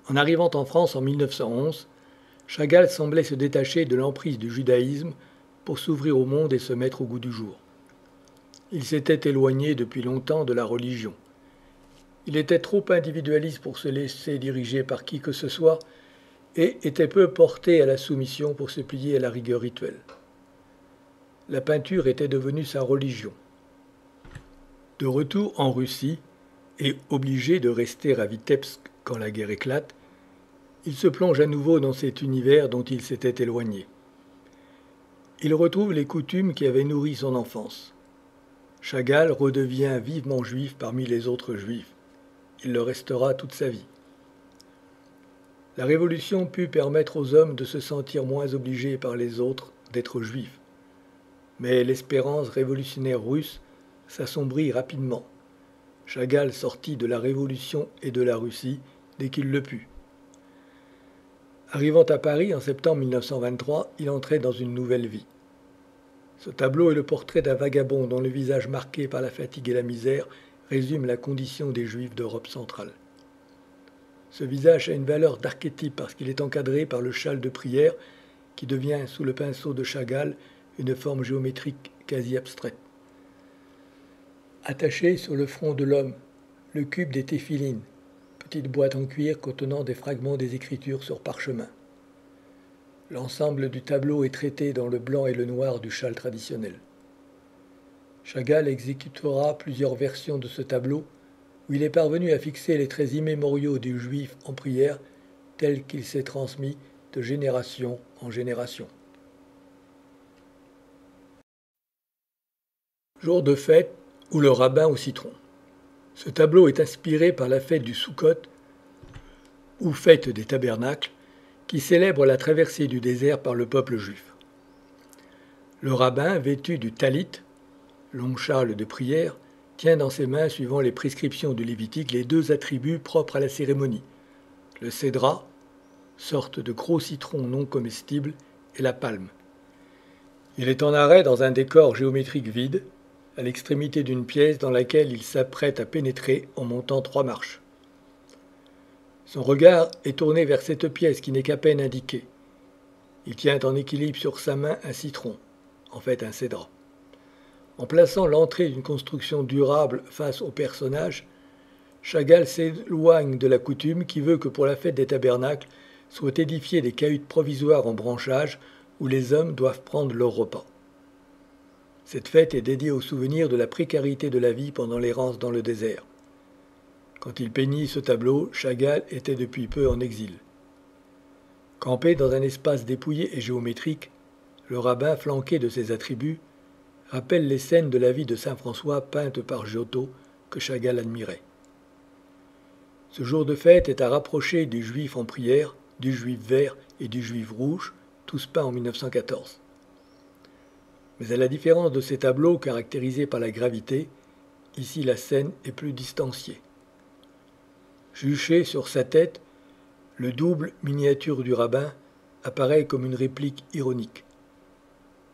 En arrivant en France en 1911, Chagall semblait se détacher de l'emprise du judaïsme pour s'ouvrir au monde et se mettre au goût du jour. Il s'était éloigné depuis longtemps de la religion. Il était trop individualiste pour se laisser diriger par qui que ce soit et était peu porté à la soumission pour se plier à la rigueur rituelle. La peinture était devenue sa religion. De retour en Russie, et obligé de rester à Vitebsk quand la guerre éclate, il se plonge à nouveau dans cet univers dont il s'était éloigné. Il retrouve les coutumes qui avaient nourri son enfance. Chagall redevient vivement juif parmi les autres juifs. Il le restera toute sa vie. La Révolution put permettre aux hommes de se sentir moins obligés par les autres d'être juifs. Mais l'espérance révolutionnaire russe s'assombrit rapidement. Chagall sortit de la Révolution et de la Russie dès qu'il le put. Arrivant à Paris en septembre 1923, il entrait dans une nouvelle vie. Ce tableau est le portrait d'un vagabond dont le visage marqué par la fatigue et la misère résume la condition des Juifs d'Europe centrale. Ce visage a une valeur d'archétype parce qu'il est encadré par le châle de prière qui devient, sous le pinceau de Chagall, une forme géométrique quasi abstraite. Attaché sur le front de l'homme, le cube des téphilines, petite boîte en cuir contenant des fragments des Écritures sur parchemin. L'ensemble du tableau est traité dans le blanc et le noir du châle traditionnel. Chagall exécutera plusieurs versions de ce tableau où il est parvenu à fixer les traits immémoriaux du juif en prière tel qu'il s'est transmis de génération en génération. Jour de fête ou le rabbin au citron. Ce tableau est inspiré par la fête du Soukhot ou fête des tabernacles qui célèbre la traversée du désert par le peuple juif. Le rabbin, vêtu du talit, long châle de prière, tient dans ses mains, suivant les prescriptions du Lévitique, les deux attributs propres à la cérémonie, le cédra, sorte de gros citron non comestible, et la palme. Il est en arrêt dans un décor géométrique vide, à l'extrémité d'une pièce dans laquelle il s'apprête à pénétrer en montant 3 marches. Son regard est tourné vers cette pièce qui n'est qu'à peine indiquée. Il tient en équilibre sur sa main un citron, en fait un cédra. En plaçant l'entrée d'une construction durable face au personnage, Chagall s'éloigne de la coutume qui veut que pour la fête des tabernacles soient édifiées des cahutes provisoires en branchage où les hommes doivent prendre leur repas. Cette fête est dédiée au souvenir de la précarité de la vie pendant l'errance dans le désert. Quand il peignit ce tableau, Chagall était depuis peu en exil. Campé dans un espace dépouillé et géométrique, le rabbin, flanqué de ses attributs, rappelle les scènes de la vie de saint François peintes par Giotto que Chagall admirait. Ce jour de fête est à rapprocher du juif en prière, du juif vert et du juif rouge, tous peints en 1914. Mais à la différence de ces tableaux caractérisés par la gravité, ici la scène est plus distanciée. Juché sur sa tête, le double miniature du rabbin apparaît comme une réplique ironique.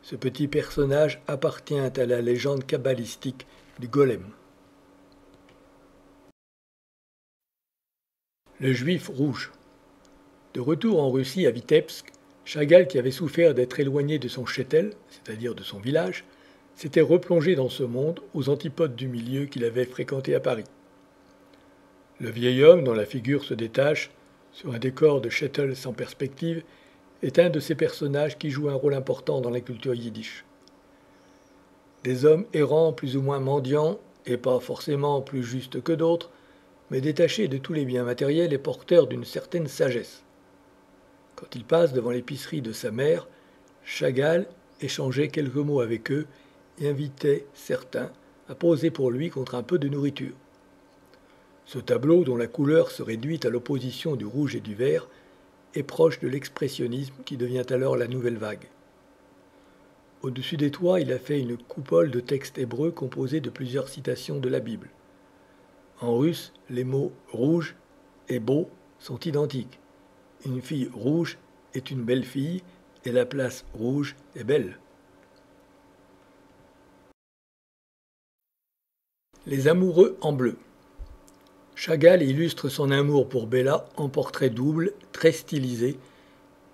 Ce petit personnage appartient à la légende kabbalistique du golem. Le juif rouge. De retour en Russie à Vitebsk, Chagall, qui avait souffert d'être éloigné de son shtetl, c'est-à-dire de son village, s'était replongé dans ce monde aux antipodes du milieu qu'il avait fréquenté à Paris. Le vieil homme, dont la figure se détache sur un décor de shtetl sans perspective, est un de ces personnages qui jouent un rôle important dans la culture yiddish. Des hommes errants plus ou moins mendiants, et pas forcément plus justes que d'autres, mais détachés de tous les biens matériels et porteurs d'une certaine sagesse. Quand il passe devant l'épicerie de sa mère, Chagall échangeait quelques mots avec eux et invitait certains à poser pour lui contre un peu de nourriture. Ce tableau, dont la couleur se réduit à l'opposition du rouge et du vert, est proche de l'expressionnisme qui devient alors la nouvelle vague. Au-dessus des toits, il a fait une coupole de textes hébreux composés de plusieurs citations de la Bible. En russe, les mots « rouge » et « beau » sont identiques. Une fille rouge est une belle fille et la place rouge est belle. Les amoureux en bleu. Chagall illustre son amour pour Bella en portraits doubles, très stylisés,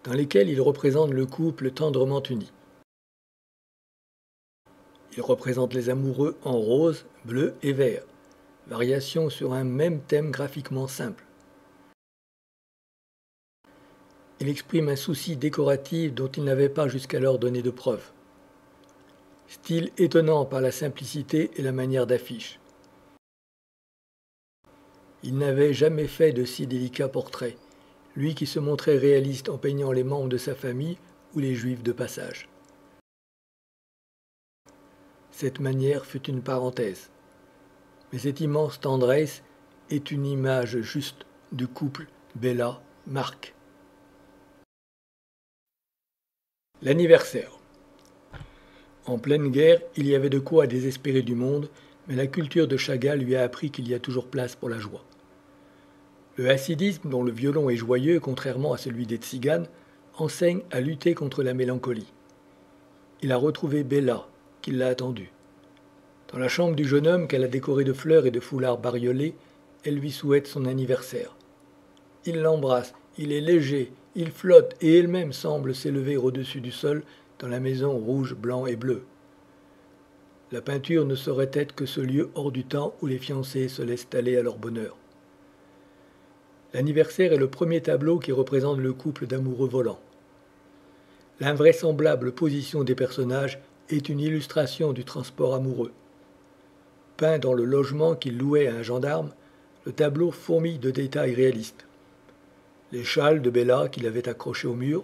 dans lesquels il représente le couple tendrement uni. Il représente les amoureux en rose, bleu et vert, variation sur un même thème graphiquement simple. Il exprime un souci décoratif dont il n'avait pas jusqu'alors donné de preuve. Style étonnant par la simplicité et la manière d'affiche. Il n'avait jamais fait de si délicats portraits, lui qui se montrait réaliste en peignant les membres de sa famille ou les juifs de passage. Cette manière fut une parenthèse. Mais cette immense tendresse est une image juste du couple Bella-Marc. L'anniversaire. En pleine guerre, il y avait de quoi désespérer du monde, mais la culture de Chagall lui a appris qu'il y a toujours place pour la joie. Le hassidisme, dont le violon est joyeux, contrairement à celui des tziganes, enseigne à lutter contre la mélancolie. Il a retrouvé Bella, qui l'a attendue. Dans la chambre du jeune homme qu'elle a décoré de fleurs et de foulards bariolés, elle lui souhaite son anniversaire. Il l'embrasse, il est léger, il flotte et elle-même semble s'élever au-dessus du sol dans la maison rouge, blanc et bleu. La peinture ne saurait être que ce lieu hors du temps où les fiancés se laissent aller à leur bonheur. L'anniversaire est le premier tableau qui représente le couple d'amoureux volants. L'invraisemblable position des personnages est une illustration du transport amoureux. Peint dans le logement qu'il louait à un gendarme, le tableau fourmille de détails réalistes. Les châles de Bella qu'il avait accrochés au mur,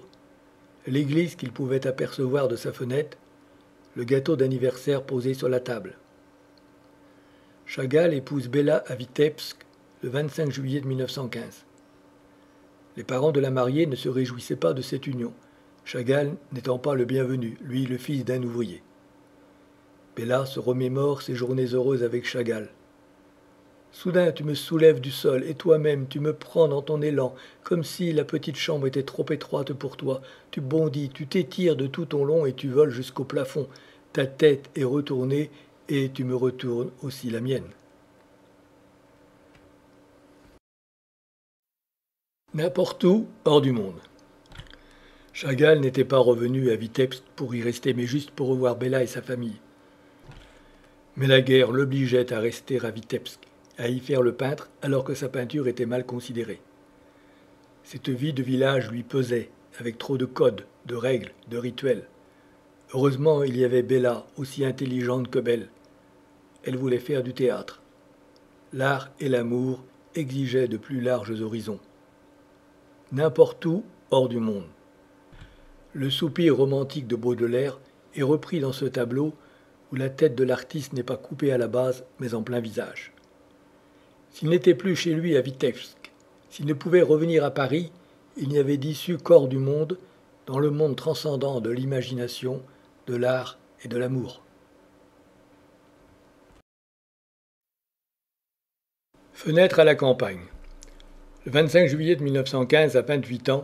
l'église qu'il pouvait apercevoir de sa fenêtre, le gâteau d'anniversaire posé sur la table. Chagall épouse Bella à Vitebsk le 25 juillet de 1915. Les parents de la mariée ne se réjouissaient pas de cette union, Chagall n'étant pas le bienvenu, lui le fils d'un ouvrier. Bella se remémore ses journées heureuses avec Chagall. Soudain tu me soulèves du sol, et toi-même tu me prends dans ton élan, comme si la petite chambre était trop étroite pour toi. Tu bondis, tu t'étires de tout ton long et tu voles jusqu'au plafond. Ta tête est retournée et tu me retournes aussi la mienne. N'importe où, hors du monde. Chagall n'était pas revenu à Vitebsk pour y rester, mais juste pour revoir Bella et sa famille. Mais la guerre l'obligeait à rester à Vitebsk, à y faire le peintre alors que sa peinture était mal considérée. Cette vie de village lui pesait, avec trop de codes, de règles, de rituels. Heureusement, il y avait Bella, aussi intelligente que belle. Elle voulait faire du théâtre. L'art et l'amour exigeaient de plus larges horizons. N'importe où, hors du monde. Le soupir romantique de Baudelaire est repris dans ce tableau où la tête de l'artiste n'est pas coupée à la base, mais en plein visage. S'il n'était plus chez lui à Vitebsk, s'il ne pouvait revenir à Paris, il n'y avait d'issue qu'hors du monde, dans le monde transcendant de l'imagination, de l'art et de l'amour. Fenêtre à la campagne. Le 25 juillet de 1915, à 28 ans,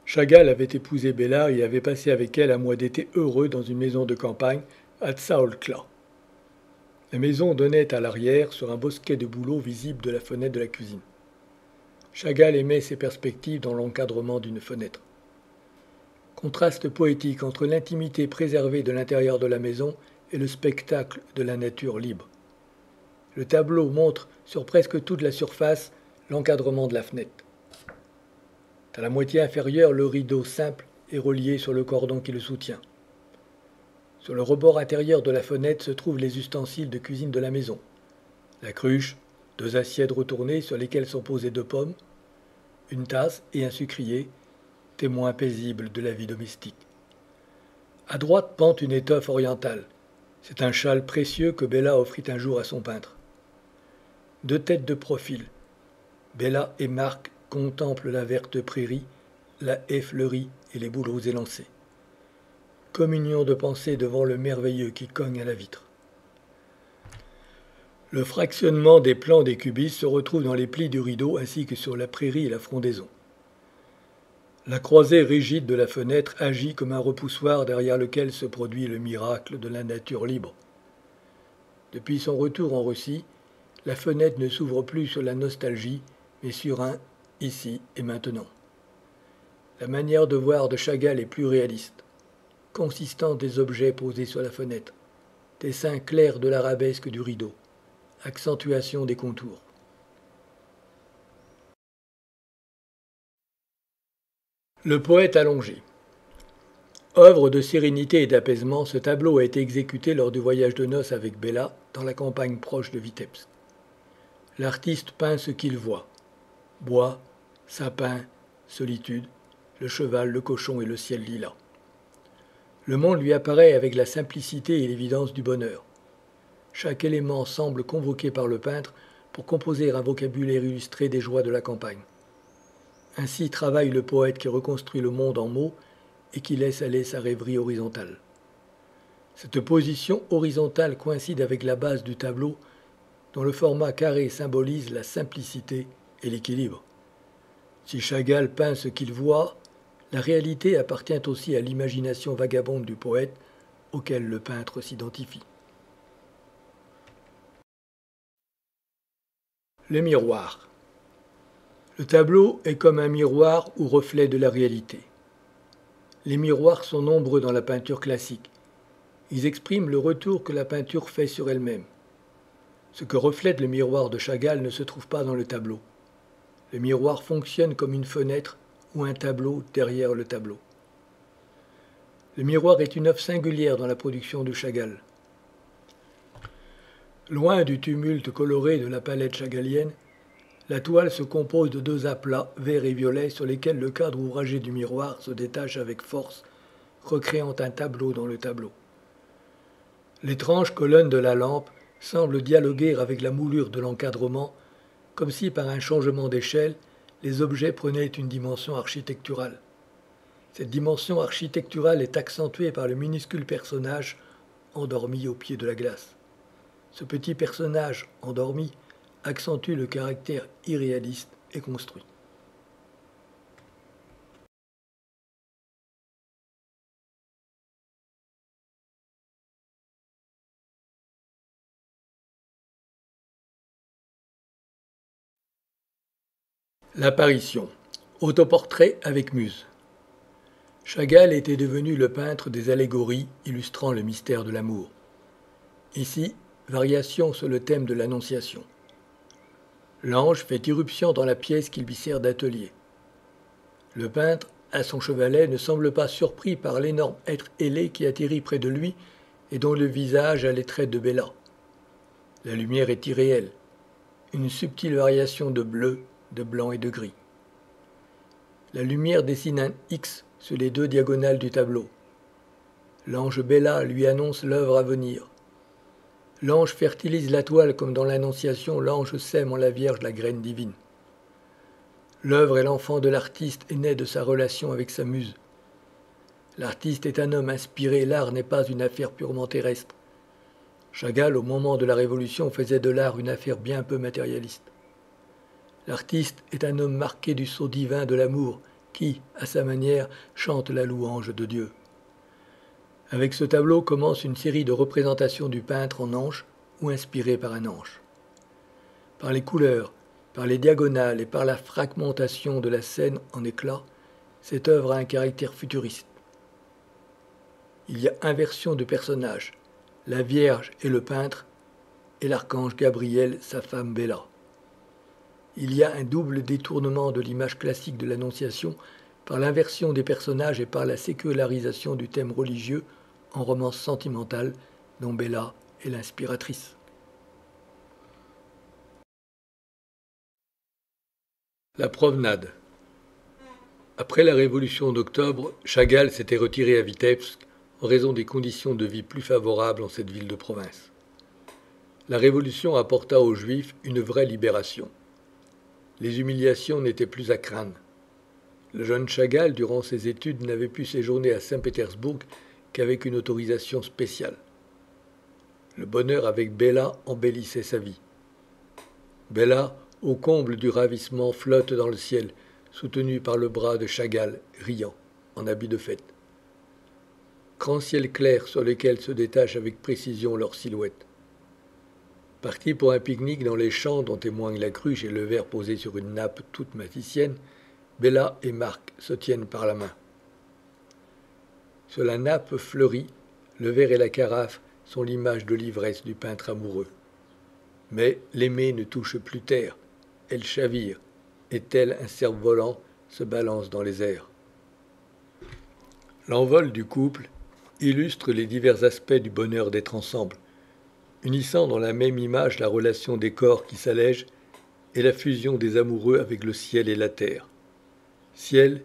Chagall avait épousé Bella et avait passé avec elle un mois d'été heureux dans une maison de campagne à Tsaolkla. La maison donnait à l'arrière sur un bosquet de bouleaux visible de la fenêtre de la cuisine. Chagall aimait ces perspectives dans l'encadrement d'une fenêtre. Contraste poétique entre l'intimité préservée de l'intérieur de la maison et le spectacle de la nature libre. Le tableau montre sur presque toute la surface l'encadrement de la fenêtre. À la moitié inférieure, le rideau simple est relié sur le cordon qui le soutient. Sur le rebord intérieur de la fenêtre se trouvent les ustensiles de cuisine de la maison. La cruche, 2 assiettes retournées sur lesquelles sont posées 2 pommes, une tasse et un sucrier, témoins paisibles de la vie domestique. À droite pend une étoffe orientale. C'est un châle précieux que Bella offrit un jour à son peintre. 2 têtes de profil. Bella et Marc contemplent la verte prairie, la haie fleurie et les bouleaux élancés. Communion de pensée devant le merveilleux qui cogne à la vitre. Le fractionnement des plans des cubistes se retrouve dans les plis du rideau ainsi que sur la prairie et la frondaison. La croisée rigide de la fenêtre agit comme un repoussoir derrière lequel se produit le miracle de la nature libre. Depuis son retour en Russie, la fenêtre ne s'ouvre plus sur la nostalgie, mais sur un ici et maintenant. La manière de voir de Chagall est plus réaliste. Consistance des objets posés sur la fenêtre, dessin clair de l'arabesque du rideau, accentuation des contours. Le poète allongé. Œuvre de sérénité et d'apaisement, ce tableau a été exécuté lors du voyage de noces avec Bella dans la campagne proche de Vitebsk. L'artiste peint ce qu'il voit. Bois, sapin, solitude, le cheval, le cochon et le ciel lilas. Le monde lui apparaît avec la simplicité et l'évidence du bonheur. Chaque élément semble convoqué par le peintre pour composer un vocabulaire illustré des joies de la campagne. Ainsi travaille le poète qui reconstruit le monde en mots et qui laisse aller sa rêverie horizontale. Cette position horizontale coïncide avec la base du tableau, dont le format carré symbolise la simplicité et l'équilibre. Si Chagall peint ce qu'il voit, la réalité appartient aussi à l'imagination vagabonde du poète, auquel le peintre s'identifie. Le miroir. Le tableau est comme un miroir ou reflet de la réalité. Les miroirs sont nombreux dans la peinture classique. Ils expriment le retour que la peinture fait sur elle-même. Ce que reflète le miroir de Chagall ne se trouve pas dans le tableau. Le miroir fonctionne comme une fenêtre ou un tableau derrière le tableau. Le miroir est une œuvre singulière dans la production de Chagall. Loin du tumulte coloré de la palette chagallienne, la toile se compose de deux aplats, vert et violet, sur lesquels le cadre ouvragé du miroir se détache avec force, recréant un tableau dans le tableau. L'étrange colonne de la lampe semble dialoguer avec la moulure de l'encadrement, comme si par un changement d'échelle, les objets prenaient une dimension architecturale. Cette dimension architecturale est accentuée par le minuscule personnage endormi au pied de la glace. Ce petit personnage endormi accentue le caractère irréaliste et construit. L'apparition. Autoportrait avec muse. Chagall était devenu le peintre des allégories illustrant le mystère de l'amour. Ici, variation sur le thème de l'Annonciation. L'ange fait irruption dans la pièce qui lui sert d'atelier. Le peintre, à son chevalet, ne semble pas surpris par l'énorme être ailé qui atterrit près de lui et dont le visage a les traits de Béla. La lumière est irréelle, une subtile variation de bleu, de blanc et de gris. La lumière dessine un X sur les deux diagonales du tableau. L'ange Béla lui annonce l'œuvre à venir. L'ange fertilise la toile comme dans l'Annonciation, l'ange sème en la Vierge la graine divine. L'œuvre est l'enfant de l'artiste et naît de sa relation avec sa muse. L'artiste est un homme inspiré, l'art n'est pas une affaire purement terrestre. Chagall, au moment de la Révolution, faisait de l'art une affaire bien peu matérialiste. L'artiste est un homme marqué du sceau divin de l'amour qui, à sa manière, chante la louange de Dieu. Avec ce tableau commence une série de représentations du peintre en ange ou inspiré par un ange. Par les couleurs, par les diagonales et par la fragmentation de la scène en éclats, cette œuvre a un caractère futuriste. Il y a inversion de personnages, la Vierge et le peintre, et l'archange Gabriel, sa femme Béla. Il y a un double détournement de l'image classique de l'Annonciation par l'inversion des personnages et par la sécularisation du thème religieux en romance sentimentale dont Béla est l'inspiratrice. La promenade. Après la Révolution d'octobre, Chagall s'était retiré à Vitebsk en raison des conditions de vie plus favorables en cette ville de province. La Révolution apporta aux Juifs une vraie libération. Les humiliations n'étaient plus à craindre. Le jeune Chagall, durant ses études, n'avait pu séjourner à Saint-Pétersbourg qu'avec une autorisation spéciale. Le bonheur avec Béla embellissait sa vie. Béla, au comble du ravissement, flotte dans le ciel, soutenue par le bras de Chagall, riant, en habit de fête. Grand ciel clair sur lequel se détachent avec précision leurs silhouettes. Partis pour un pique-nique dans les champs dont témoignent la cruche et le verre posé sur une nappe toute maticienne, Béla et Marc se tiennent par la main. Sur la nappe fleurie, le verre et la carafe sont l'image de l'ivresse du peintre amoureux. Mais l'aimée ne touche plus terre, elle chavire, et tel un cerf-volant se balance dans les airs. L'envol du couple illustre les divers aspects du bonheur d'être ensemble, unissant dans la même image la relation des corps qui s'allègent est la fusion des amoureux avec le ciel et la terre. Ciel,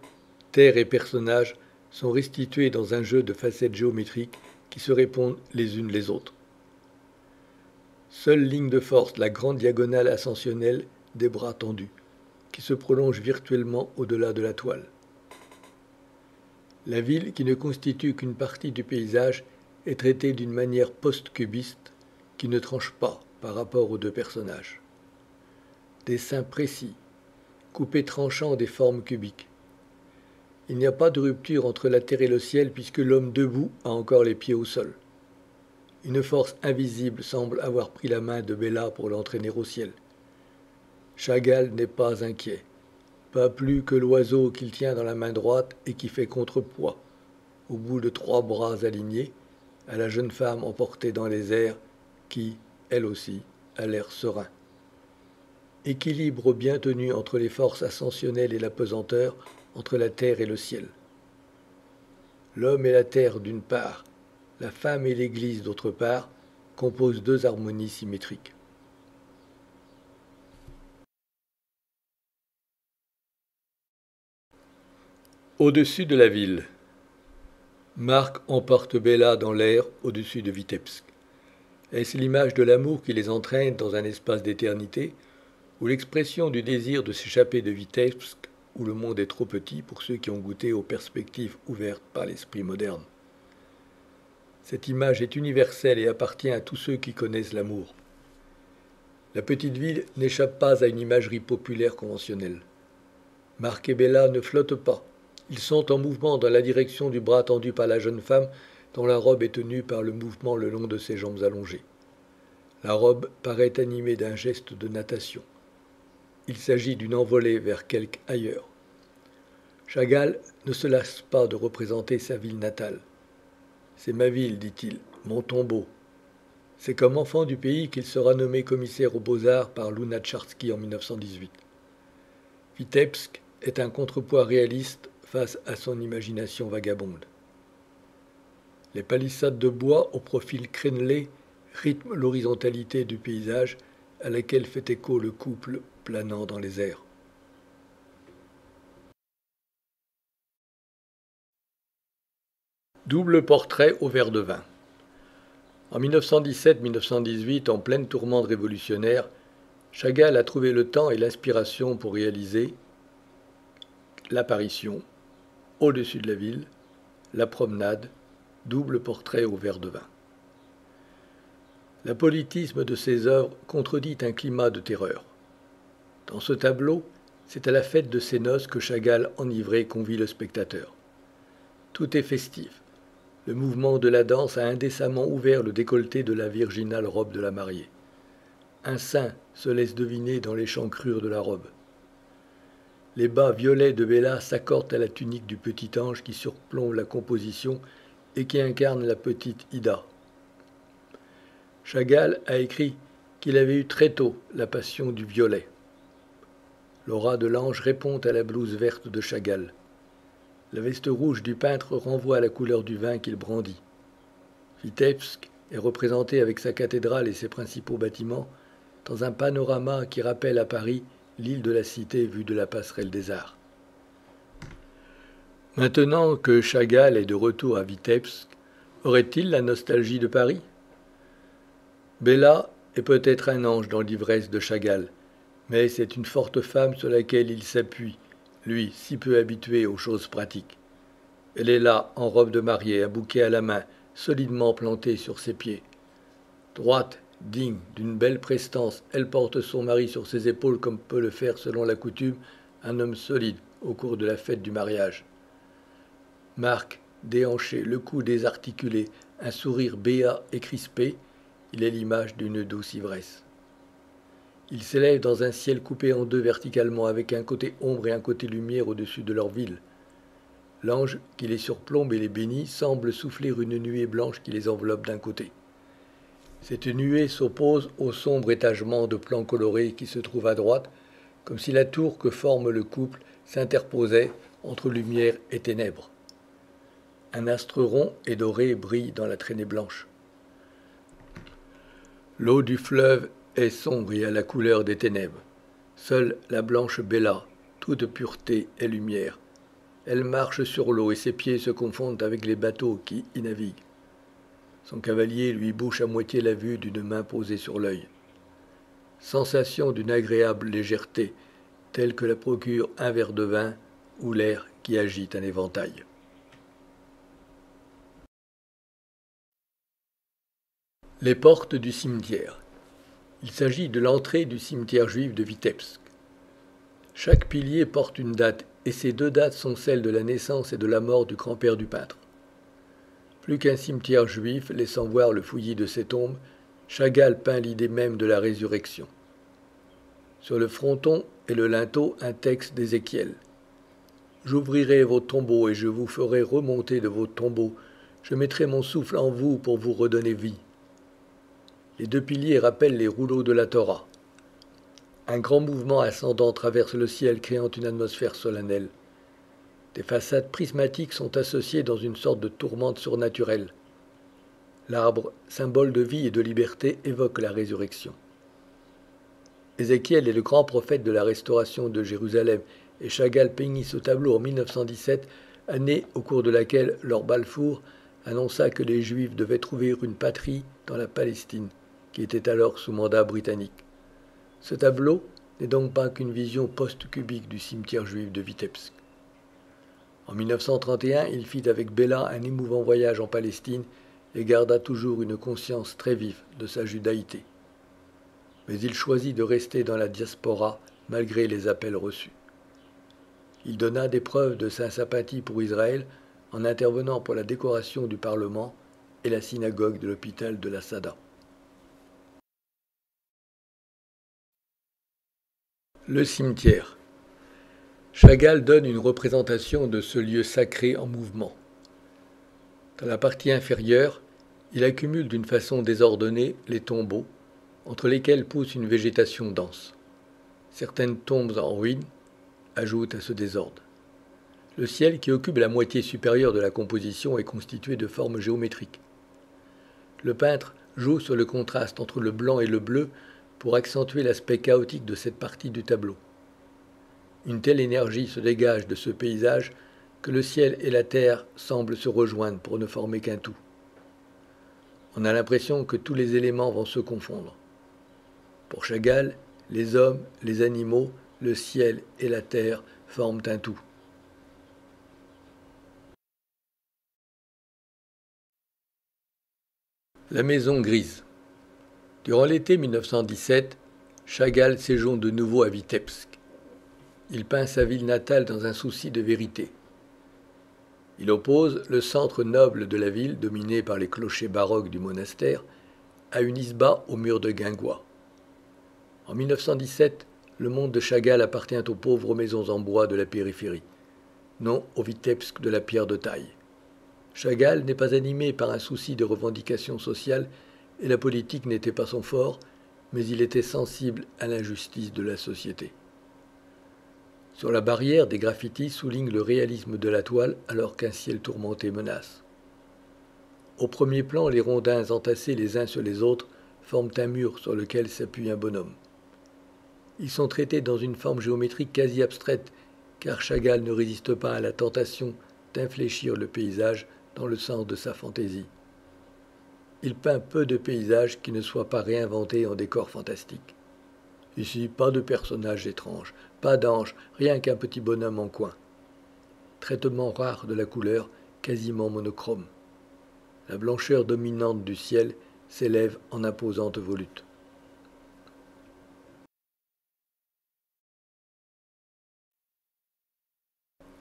terre et personnages sont restitués dans un jeu de facettes géométriques qui se répondent les unes les autres. Seule ligne de force, la grande diagonale ascensionnelle des bras tendus, qui se prolonge virtuellement au-delà de la toile. La ville, qui ne constitue qu'une partie du paysage, est traitée d'une manière post-cubiste qui ne tranche pas par rapport aux deux personnages. Dessin précis, coupé tranchant des formes cubiques. Il n'y a pas de rupture entre la terre et le ciel puisque l'homme debout a encore les pieds au sol. Une force invisible semble avoir pris la main de Bella pour l'entraîner au ciel. Chagall n'est pas inquiet, pas plus que l'oiseau qu'il tient dans la main droite et qui fait contrepoids, au bout de 3 bras alignés, à la jeune femme emportée dans les airs qui, elle aussi, a l'air serein. Équilibre bien tenu entre les forces ascensionnelles et la pesanteur, entre la terre et le ciel. L'homme et la terre d'une part, la femme et l'Église d'autre part, composent 2 harmonies symétriques. Au-dessus de la ville. Marc emporte Bella dans l'air au-dessus de Vitebsk. Est-ce l'image de l'amour qui les entraîne dans un espace d'éternité, ou l'expression du désir de s'échapper de Vitebsk, où le monde est trop petit pour ceux qui ont goûté aux perspectives ouvertes par l'esprit moderne? Cette image est universelle et appartient à tous ceux qui connaissent l'amour. La petite ville n'échappe pas à une imagerie populaire conventionnelle. Marc et Bella ne flottent pas. Ils sont en mouvement dans la direction du bras tendu par la jeune femme dont la robe est tenue par le mouvement le long de ses jambes allongées. La robe paraît animée d'un geste de natation. Il s'agit d'une envolée vers quelque ailleurs. Chagall ne se lasse pas de représenter sa ville natale. C'est ma ville, dit-il, mon tombeau. C'est comme enfant du pays qu'il sera nommé commissaire aux beaux-arts par Lounatcharsky en 1918. Vitebsk est un contrepoids réaliste face à son imagination vagabonde. Les palissades de bois au profil crénelé rythment l'horizontalité du paysage à laquelle fait écho le couple planant dans les airs. Double portrait au verre de vin. En 1917-1918, en pleine tourmente révolutionnaire, Chagall a trouvé le temps et l'inspiration pour réaliser l'apparition, au-dessus de la ville, la promenade, double portrait au verre de vin. L'apolitisme de ses œuvres contredit un climat de terreur. Dans ce tableau, c'est à la fête de ses noces que Chagall, enivré, convie le spectateur. Tout est festif. Le mouvement de la danse a indécemment ouvert le décolleté de la virginale robe de la mariée. Un sein se laisse deviner dans l'échancrure de la robe. Les bas violets de Bella s'accordent à la tunique du petit ange qui surplombe la composition et qui incarne la petite Ida. Chagall a écrit qu'il avait eu très tôt la passion du violet. L'aura de l'ange répond à la blouse verte de Chagall. La veste rouge du peintre renvoie à la couleur du vin qu'il brandit. Vitebsk est représenté avec sa cathédrale et ses principaux bâtiments dans un panorama qui rappelle à Paris l'île de la Cité vue de la passerelle des Arts. Maintenant que Chagall est de retour à Vitebsk, aurait-il la nostalgie de Paris? Bella est peut-être un ange dans l'ivresse de Chagall, mais c'est une forte femme sur laquelle il s'appuie, lui si peu habitué aux choses pratiques. Elle est là, en robe de mariée, un bouquet à la main, solidement planté sur ses pieds. Droite, digne, d'une belle prestance, elle porte son mari sur ses épaules comme peut le faire, selon la coutume, un homme solide au cours de la fête du mariage. Marc, déhanché, le cou désarticulé, un sourire béat et crispé, il est l'image d'une douce ivresse. Ils s'élèvent dans un ciel coupé en deux verticalement, avec un côté ombre et un côté lumière au-dessus de leur ville. L'ange qui les surplombe et les bénit semble souffler une nuée blanche qui les enveloppe d'un côté. Cette nuée s'oppose au sombre étagement de plans colorés qui se trouve à droite, comme si la tour que forme le couple s'interposait entre lumière et ténèbres. Un astre rond et doré brille dans la traînée blanche. L'eau du fleuve est sombre et à la couleur des ténèbres. Seule la blanche Bella, toute pureté et lumière. Elle marche sur l'eau et ses pieds se confondent avec les bateaux qui y naviguent. Son cavalier lui bouche à moitié la vue d'une main posée sur l'œil. Sensation d'une agréable légèreté, telle que la procure un verre de vin ou l'air qui agite un éventail. Les portes du cimetière. Il s'agit de l'entrée du cimetière juif de Vitebsk. Chaque pilier porte une date, et ces deux dates sont celles de la naissance et de la mort du grand-père du peintre. Plus qu'un cimetière juif laissant voir le fouillis de ses tombes, Chagall peint l'idée même de la résurrection. Sur le fronton et le linteau, un texte d'Ézéchiel. « J'ouvrirai vos tombeaux et je vous ferai remonter de vos tombeaux. Je mettrai mon souffle en vous pour vous redonner vie. » Les deux piliers rappellent les rouleaux de la Torah. Un grand mouvement ascendant traverse le ciel, créant une atmosphère solennelle. Des façades prismatiques sont associées dans une sorte de tourmente surnaturelle. L'arbre, symbole de vie et de liberté, évoque la résurrection. Ézéchiel est le grand prophète de la restauration de Jérusalem, et Chagall peignit ce tableau en 1917, année au cours de laquelle Lord Balfour annonça que les Juifs devaient trouver une patrie dans la Palestine, qui était alors sous mandat britannique. Ce tableau n'est donc pas qu'une vision post-cubique du cimetière juif de Vitebsk. En 1931, il fit avec Bella un émouvant voyage en Palestine et garda toujours une conscience très vive de sa judaïté. Mais il choisit de rester dans la diaspora malgré les appels reçus. Il donna des preuves de sa sympathie pour Israël en intervenant pour la décoration du Parlement et la synagogue de l'hôpital de la Sada. Le cimetière. Chagall donne une représentation de ce lieu sacré en mouvement. Dans la partie inférieure, il accumule d'une façon désordonnée les tombeaux, entre lesquels pousse une végétation dense. Certaines tombes en ruine ajoutent à ce désordre. Le ciel, qui occupe la moitié supérieure de la composition, est constitué de formes géométriques. Le peintre joue sur le contraste entre le blanc et le bleu pour accentuer l'aspect chaotique de cette partie du tableau. Une telle énergie se dégage de ce paysage que le ciel et la terre semblent se rejoindre pour ne former qu'un tout. On a l'impression que tous les éléments vont se confondre. Pour Chagall, les hommes, les animaux, le ciel et la terre forment un tout. La maison grise. Durant l'été 1917, Chagall séjourne de nouveau à Vitebsk. Il peint sa ville natale dans un souci de vérité. Il oppose le centre noble de la ville, dominé par les clochers baroques du monastère, à une isba au mur de guingois. En 1917, le monde de Chagall appartient aux pauvres maisons en bois de la périphérie, non au Vitebsk de la pierre de taille. Chagall n'est pas animé par un souci de revendication sociale et la politique n'était pas son fort, mais il était sensible à l'injustice de la société. Sur la barrière, des graffitis soulignent le réalisme de la toile alors qu'un ciel tourmenté menace. Au premier plan, les rondins entassés les uns sur les autres forment un mur sur lequel s'appuie un bonhomme. Ils sont traités dans une forme géométrique quasi abstraite, car Chagall ne résiste pas à la tentation d'infléchir le paysage dans le sens de sa fantaisie. Il peint peu de paysages qui ne soient pas réinventés en décors fantastiques. Ici, pas de personnages étranges, pas d'ange, rien qu'un petit bonhomme en coin. Traitement rare de la couleur, quasiment monochrome. La blancheur dominante du ciel s'élève en imposante volute.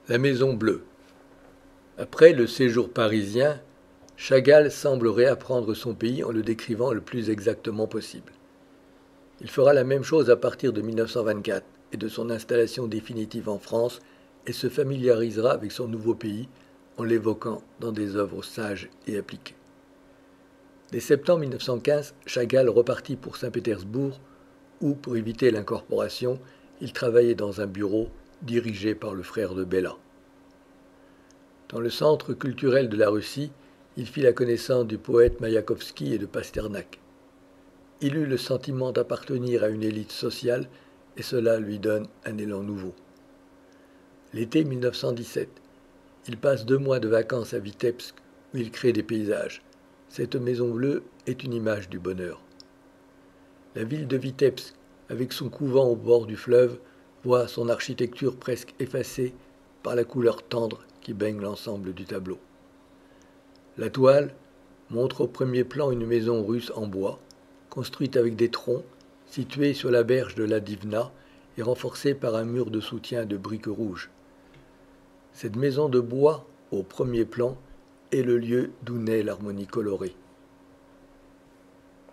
La Maison Bleue. Après le séjour parisien, Chagall semble réapprendre son pays en le décrivant le plus exactement possible. Il fera la même chose à partir de 1924 et de son installation définitive en France et se familiarisera avec son nouveau pays en l'évoquant dans des œuvres sages et appliquées. Dès septembre 1915, Chagall repartit pour Saint-Pétersbourg où, pour éviter l'incorporation, il travaillait dans un bureau dirigé par le frère de Bella. Dans le centre culturel de la Russie, il fit la connaissance du poète Maïakovski et de Pasternak. Il eut le sentiment d'appartenir à une élite sociale et cela lui donne un élan nouveau. L'été 1917, il passe 2 mois de vacances à Vitebsk où il crée des paysages. Cette maison bleue est une image du bonheur. La ville de Vitebsk, avec son couvent au bord du fleuve, voit son architecture presque effacée par la couleur tendre qui baigne l'ensemble du tableau. La toile montre au premier plan une maison russe en bois, construite avec des troncs, située sur la berge de la Divna et renforcée par un mur de soutien de briques rouges. Cette maison de bois, au premier plan, est le lieu d'où naît l'harmonie colorée.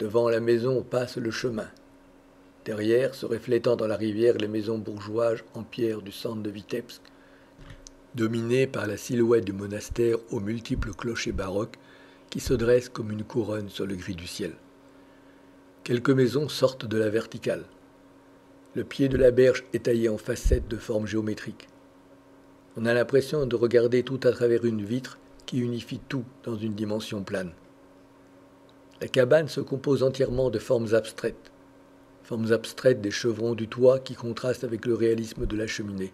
Devant la maison passe le chemin. Derrière, se reflétant dans la rivière, les maisons bourgeoises en pierre du centre de Vitebsk, dominées par la silhouette du monastère aux multiples clochers baroques qui se dressent comme une couronne sur le gris du ciel. Quelques maisons sortent de la verticale. Le pied de la berge est taillé en facettes de forme géométrique. On a l'impression de regarder tout à travers une vitre qui unifie tout dans une dimension plane. La cabane se compose entièrement de formes abstraites des chevrons du toit qui contrastent avec le réalisme de la cheminée.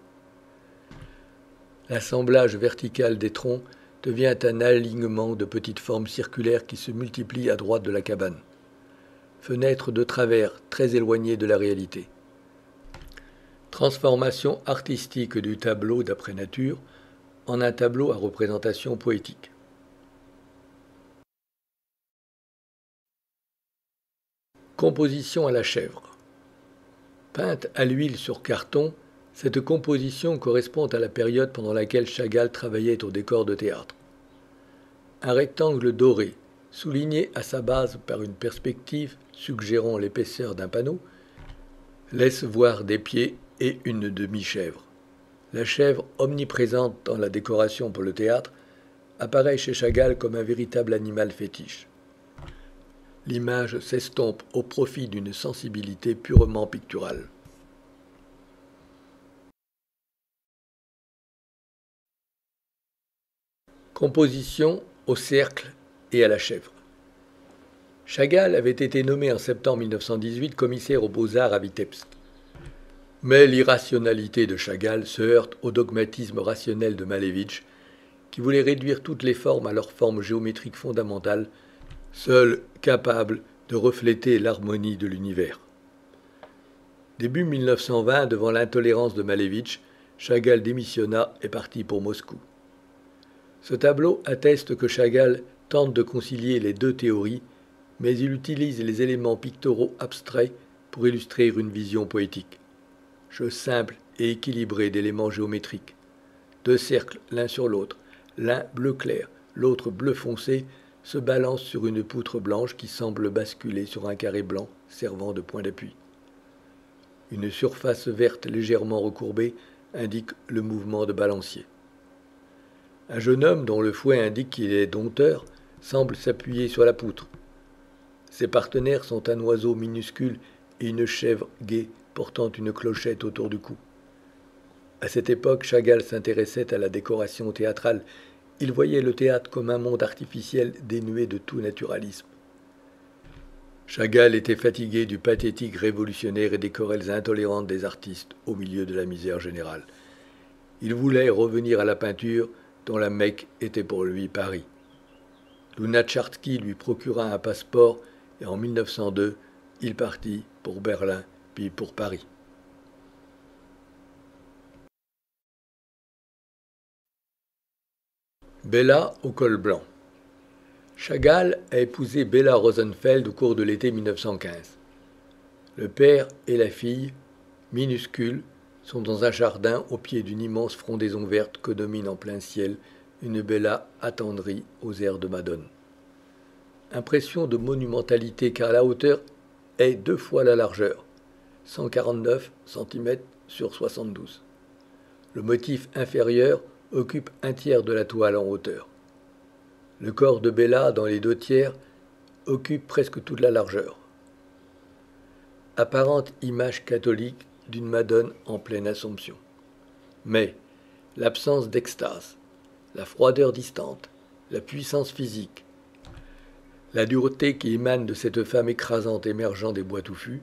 L'assemblage vertical des troncs devient un alignement de petites formes circulaires qui se multiplient à droite de la cabane. Fenêtres de travers très éloignées de la réalité. Transformation artistique du tableau d'après nature en un tableau à représentation poétique. Composition à la chèvre. Peinte à l'huile sur carton, cette composition correspond à la période pendant laquelle Chagall travaillait au décor de théâtre. Un rectangle doré, souligné à sa base par une perspective suggérant l'épaisseur d'un panneau, laisse voir des pieds et une demi-chèvre. La chèvre, omniprésente dans la décoration pour le théâtre, apparaît chez Chagall comme un véritable animal fétiche. L'image s'estompe au profit d'une sensibilité purement picturale. Composition au cercle et à la chèvre. Chagall avait été nommé en septembre 1918 commissaire aux Beaux-Arts à Vitebsk. Mais l'irrationalité de Chagall se heurte au dogmatisme rationnel de Malevich, qui voulait réduire toutes les formes à leur forme géométrique fondamentale, seule capable de refléter l'harmonie de l'univers. Début 1920, devant l'intolérance de Malevich, Chagall démissionna et partit pour Moscou. Ce tableau atteste que Chagall tente de concilier les deux théories, mais il utilise les éléments picturaux abstraits pour illustrer une vision poétique. Jeu simple et équilibré d'éléments géométriques. 2 cercles l'un sur l'autre, l'un bleu clair, l'autre bleu foncé, se balancent sur une poutre blanche qui semble basculer sur un carré blanc servant de point d'appui. Une surface verte légèrement recourbée indique le mouvement de balancier. Un jeune homme dont le fouet indique qu'il est dompteur semble s'appuyer sur la poutre. Ses partenaires sont un oiseau minuscule et une chèvre gaie portant une clochette autour du cou. À cette époque, Chagall s'intéressait à la décoration théâtrale. Il voyait le théâtre comme un monde artificiel dénué de tout naturalisme. Chagall était fatigué du pathétique révolutionnaire et des querelles intolérantes des artistes au milieu de la misère générale. Il voulait revenir à la peinture dont la Mecque était pour lui Paris. Lunacharsky lui procura un passeport et en 1902, il partit pour Berlin puis pour Paris. Bella au col blanc. Chagall a épousé Bella Rosenfeld au cours de l'été 1915. Le père et la fille, minuscules, sont dans un jardin au pied d'une immense frondaison verte que domine en plein ciel une Bella attendrie aux airs de Madone. Impression de monumentalité car la hauteur est 2 fois la largeur, 149 cm sur 72. Le motif inférieur occupe 1/3 de la toile en hauteur. Le corps de Bella, dans les 2/3, occupe presque toute la largeur. Apparente image catholique d'une Madone en pleine Assomption. Mais l'absence d'extase, la froideur distante, la puissance physique, la dureté qui émane de cette femme écrasante émergeant des bois touffus,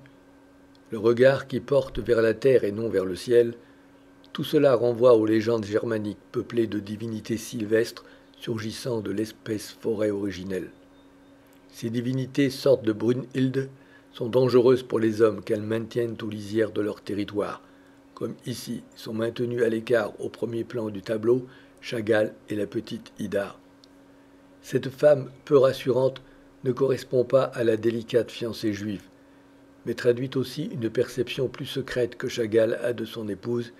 le regard qui porte vers la terre et non vers le ciel, tout cela renvoie aux légendes germaniques peuplées de divinités sylvestres surgissant de l'espèce forêt originelle. Ces divinités, sortes de Brunhilde, sont dangereuses pour les hommes qu'elles maintiennent aux lisières de leur territoire, comme ici sont maintenus à l'écart au premier plan du tableau Chagall et la petite Ida. Cette femme peu rassurante ne correspond pas à la délicate fiancée juive, mais traduit aussi une perception plus secrète que Chagall a de son épouse,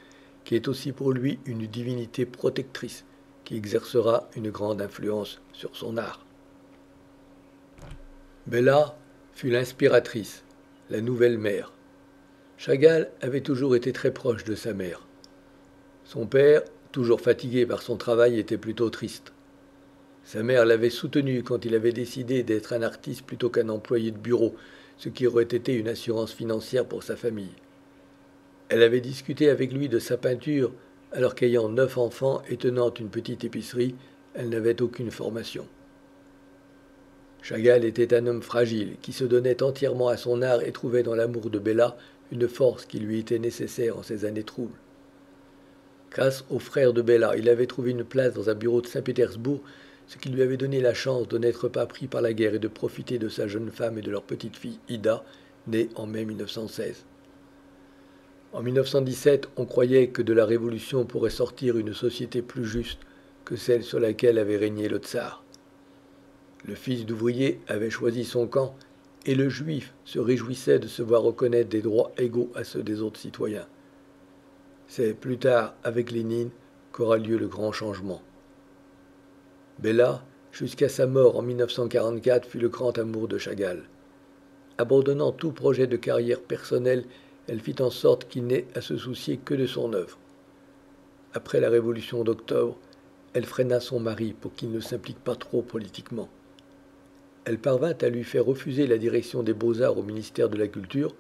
qui est aussi pour lui une divinité protectrice, qui exercera une grande influence sur son art. Bella fut l'inspiratrice, la nouvelle mère. Chagall avait toujours été très proche de sa mère. Son père, toujours fatigué par son travail, était plutôt triste. Sa mère l'avait soutenu quand il avait décidé d'être un artiste plutôt qu'un employé de bureau, ce qui aurait été une assurance financière pour sa famille. Elle avait discuté avec lui de sa peinture, alors qu'ayant 9 enfants et tenant une petite épicerie, elle n'avait aucune formation. Chagall était un homme fragile, qui se donnait entièrement à son art et trouvait dans l'amour de Bella une force qui lui était nécessaire en ces années troubles. Grâce aux frères de Bella, il avait trouvé une place dans un bureau de Saint-Pétersbourg, ce qui lui avait donné la chance de n'être pas pris par la guerre et de profiter de sa jeune femme et de leur petite fille Ida, née en mai 1916. En 1917, on croyait que de la Révolution pourrait sortir une société plus juste que celle sur laquelle avait régné le tsar. Le fils d'ouvrier avait choisi son camp et le juif se réjouissait de se voir reconnaître des droits égaux à ceux des autres citoyens. C'est plus tard, avec Lénine, qu'aura lieu le grand changement. Bella, jusqu'à sa mort en 1944, fut le grand amour de Chagall. Abandonnant tout projet de carrière personnelle, elle fit en sorte qu'il n'ait à se soucier que de son œuvre. Après la Révolution d'octobre, elle freina son mari pour qu'il ne s'implique pas trop politiquement. Elle parvint à lui faire refuser la direction des Beaux-Arts au ministère de la Culture,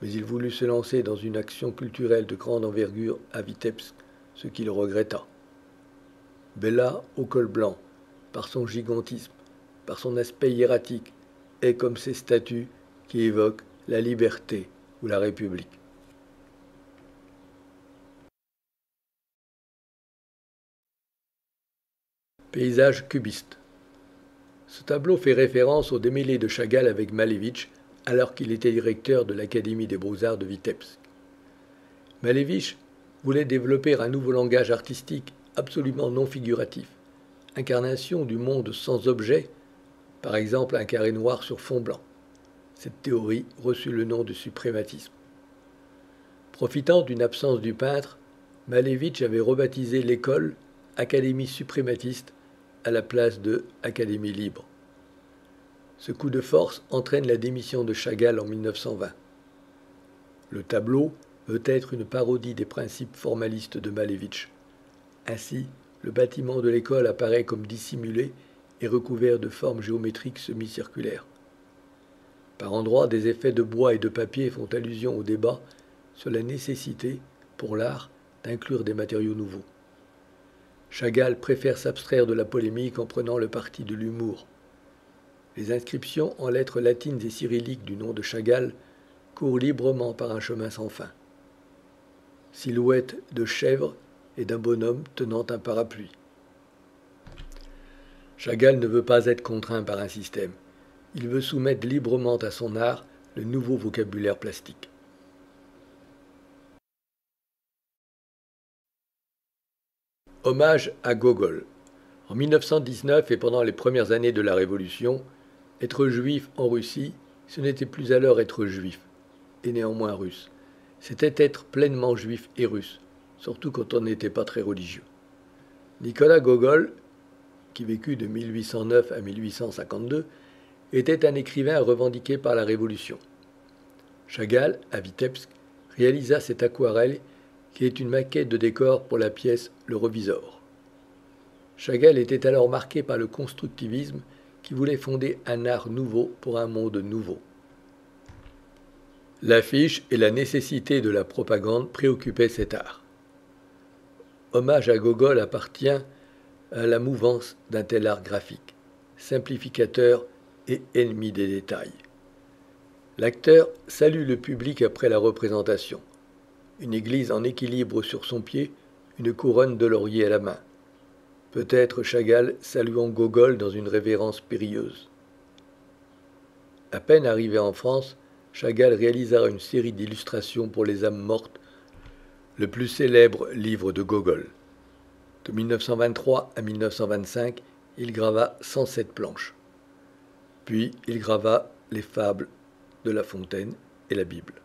mais il voulut se lancer dans une action culturelle de grande envergure à Vitebsk, ce qu'il regretta. Bella, au col blanc, par son gigantisme, par son aspect hiératique, est comme ces statues qui évoquent la liberté ou la République. Paysage cubiste. Ce tableau fait référence au démêlé de Chagall avec Malevich, alors qu'il était directeur de l'Académie des Beaux-Arts de Vitebsk. Malevich voulait développer un nouveau langage artistique absolument non figuratif, incarnation du monde sans objet, par exemple un carré noir sur fond blanc. Cette théorie reçut le nom de suprématisme. Profitant d'une absence du peintre, Malevich avait rebaptisé l'école Académie suprématiste à la place de Académie libre. Ce coup de force entraîne la démission de Chagall en 1920. Le tableau veut être une parodie des principes formalistes de Malevich. Ainsi, le bâtiment de l'école apparaît comme dissimulé et recouvert de formes géométriques semi-circulaires. Par endroits, des effets de bois et de papier font allusion au débat sur la nécessité, pour l'art, d'inclure des matériaux nouveaux. Chagall préfère s'abstraire de la polémique en prenant le parti de l'humour. Les inscriptions en lettres latines et cyrilliques du nom de Chagall courent librement par un chemin sans fin. Silhouette de chèvre et d'un bonhomme tenant un parapluie. Chagall ne veut pas être contraint par un système. Il veut soumettre librement à son art le nouveau vocabulaire plastique. Hommage à Gogol. En 1919 et pendant les premières années de la Révolution, être juif en Russie, ce n'était plus alors être juif, et néanmoins russe. C'était être pleinement juif et russe, surtout quand on n'était pas très religieux. Nicolas Gogol, qui vécut de 1809 à 1852, était un écrivain revendiqué par la Révolution. Chagall, à Vitebsk, réalisa cette aquarelle qui est une maquette de décor pour la pièce Le Revisor. Chagall était alors marqué par le constructivisme qui voulait fonder un art nouveau pour un monde nouveau. L'affiche et la nécessité de la propagande préoccupaient cet art. Hommage à Gogol appartient à la mouvance d'un tel art graphique, simplificateur et ennemi des détails. L'acteur salue le public après la représentation. Une église en équilibre sur son pied, une couronne de laurier à la main. Peut-être Chagall saluant Gogol dans une révérence périlleuse. À peine arrivé en France, Chagall réalisa une série d'illustrations pour Les âmes mortes, le plus célèbre livre de Gogol. De 1923 à 1925, il grava 107 planches. Puis il grava les fables de La Fontaine et la Bible.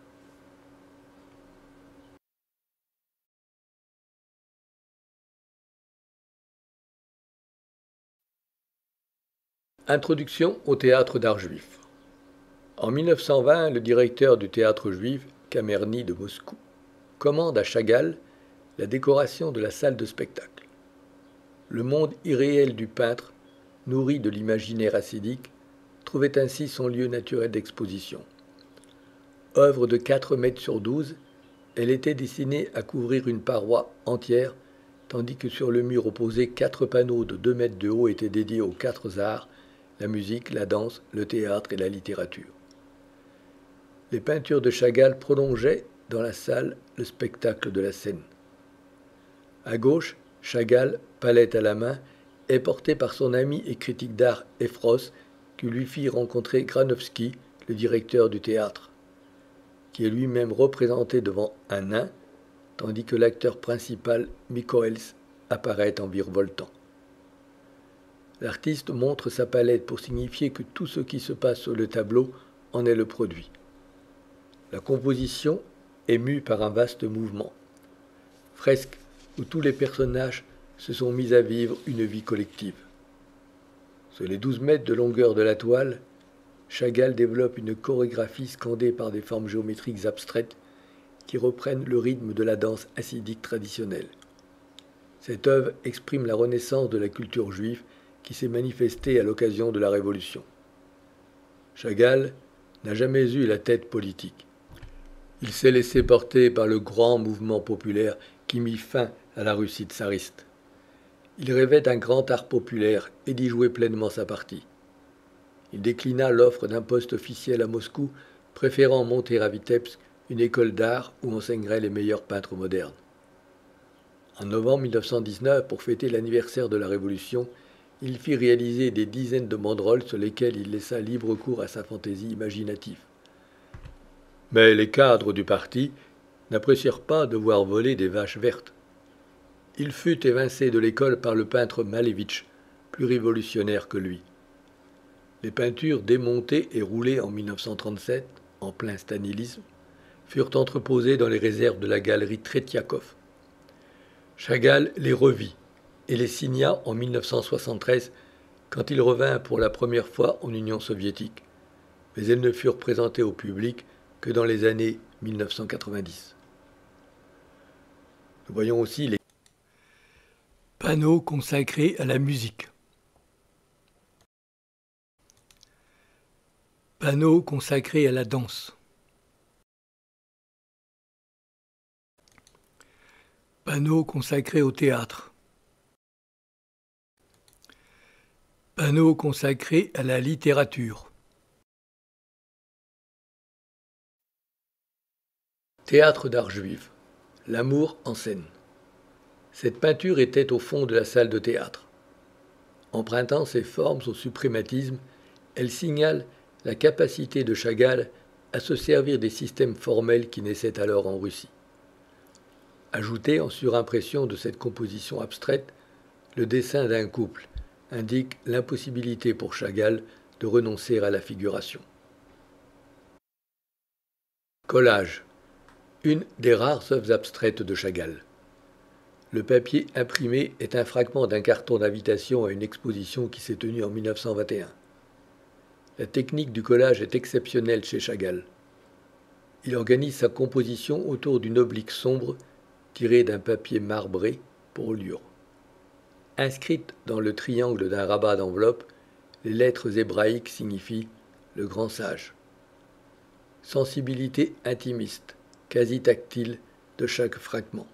Introduction au théâtre d'art juif. En 1920, le directeur du théâtre juif, Kamerny de Moscou, commande à Chagall la décoration de la salle de spectacle. Le monde irréel du peintre, nourri de l'imaginaire hassidique, trouvait ainsi son lieu naturel d'exposition. Œuvre de 4 mètres sur 12, elle était destinée à couvrir une paroi entière, tandis que sur le mur opposé, 4 panneaux de 2 mètres de haut étaient dédiés aux 4 arts, la musique, la danse, le théâtre et la littérature. Les peintures de Chagall prolongeaient dans la salle le spectacle de la scène. À gauche, Chagall, palette à la main, est porté par son ami et critique d'art Effros, qui lui fit rencontrer Granovsky, le directeur du théâtre, qui est lui-même représenté devant un nain, tandis que l'acteur principal, Mikoels, apparaît en virevoltant. L'artiste montre sa palette pour signifier que tout ce qui se passe sur le tableau en est le produit. La composition est mue par un vaste mouvement. Fresque où tous les personnages se sont mis à vivre une vie collective. Sur les 12 mètres de longueur de la toile, Chagall développe une chorégraphie scandée par des formes géométriques abstraites qui reprennent le rythme de la danse hassidique traditionnelle. Cette œuvre exprime la renaissance de la culture juive qui s'est manifestée à l'occasion de la Révolution. Chagall n'a jamais eu la tête politique. Il s'est laissé porter par le grand mouvement populaire qui mit fin à la Russie tsariste. Il rêvait d'un grand art populaire et d'y jouer pleinement sa partie. Il déclina l'offre d'un poste officiel à Moscou, préférant monter à Vitebsk, une école d'art où enseigneraient les meilleurs peintres modernes. En novembre 1919, pour fêter l'anniversaire de la Révolution, il fit réaliser des dizaines de banderoles sur lesquelles il laissa libre cours à sa fantaisie imaginative. Mais les cadres du parti n'apprécièrent pas de voir voler des vaches vertes. Il fut évincé de l'école par le peintre Malevitch, plus révolutionnaire que lui. Les peintures démontées et roulées en 1937, en plein stalinisme, furent entreposées dans les réserves de la galerie Tretiakov. Chagall les revit et les signa en 1973 quand il revint pour la première fois en Union soviétique, mais elles ne furent présentées au public que dans les années 1990. Nous voyons aussi les panneaux consacrés à la musique. Panneaux consacrés à la danse. Panneaux consacrés au théâtre. Panneaux consacrés à la littérature. Théâtre d'art juif. L'amour en scène. Cette peinture était au fond de la salle de théâtre. Empruntant ses formes au suprématisme, elle signale la capacité de Chagall à se servir des systèmes formels qui naissaient alors en Russie. Ajouté en surimpression de cette composition abstraite, le dessin d'un couple indique l'impossibilité pour Chagall de renoncer à la figuration. Collage. Une des rares œuvres abstraites de Chagall. Le papier imprimé est un fragment d'un carton d'invitation à une exposition qui s'est tenue en 1921. La technique du collage est exceptionnelle chez Chagall. Il organise sa composition autour d'une oblique sombre tirée d'un papier marbré pour oliure. Inscrites dans le triangle d'un rabat d'enveloppe, les lettres hébraïques signifient « le grand sage ». Sensibilité intimiste, quasi tactile de chaque fragment.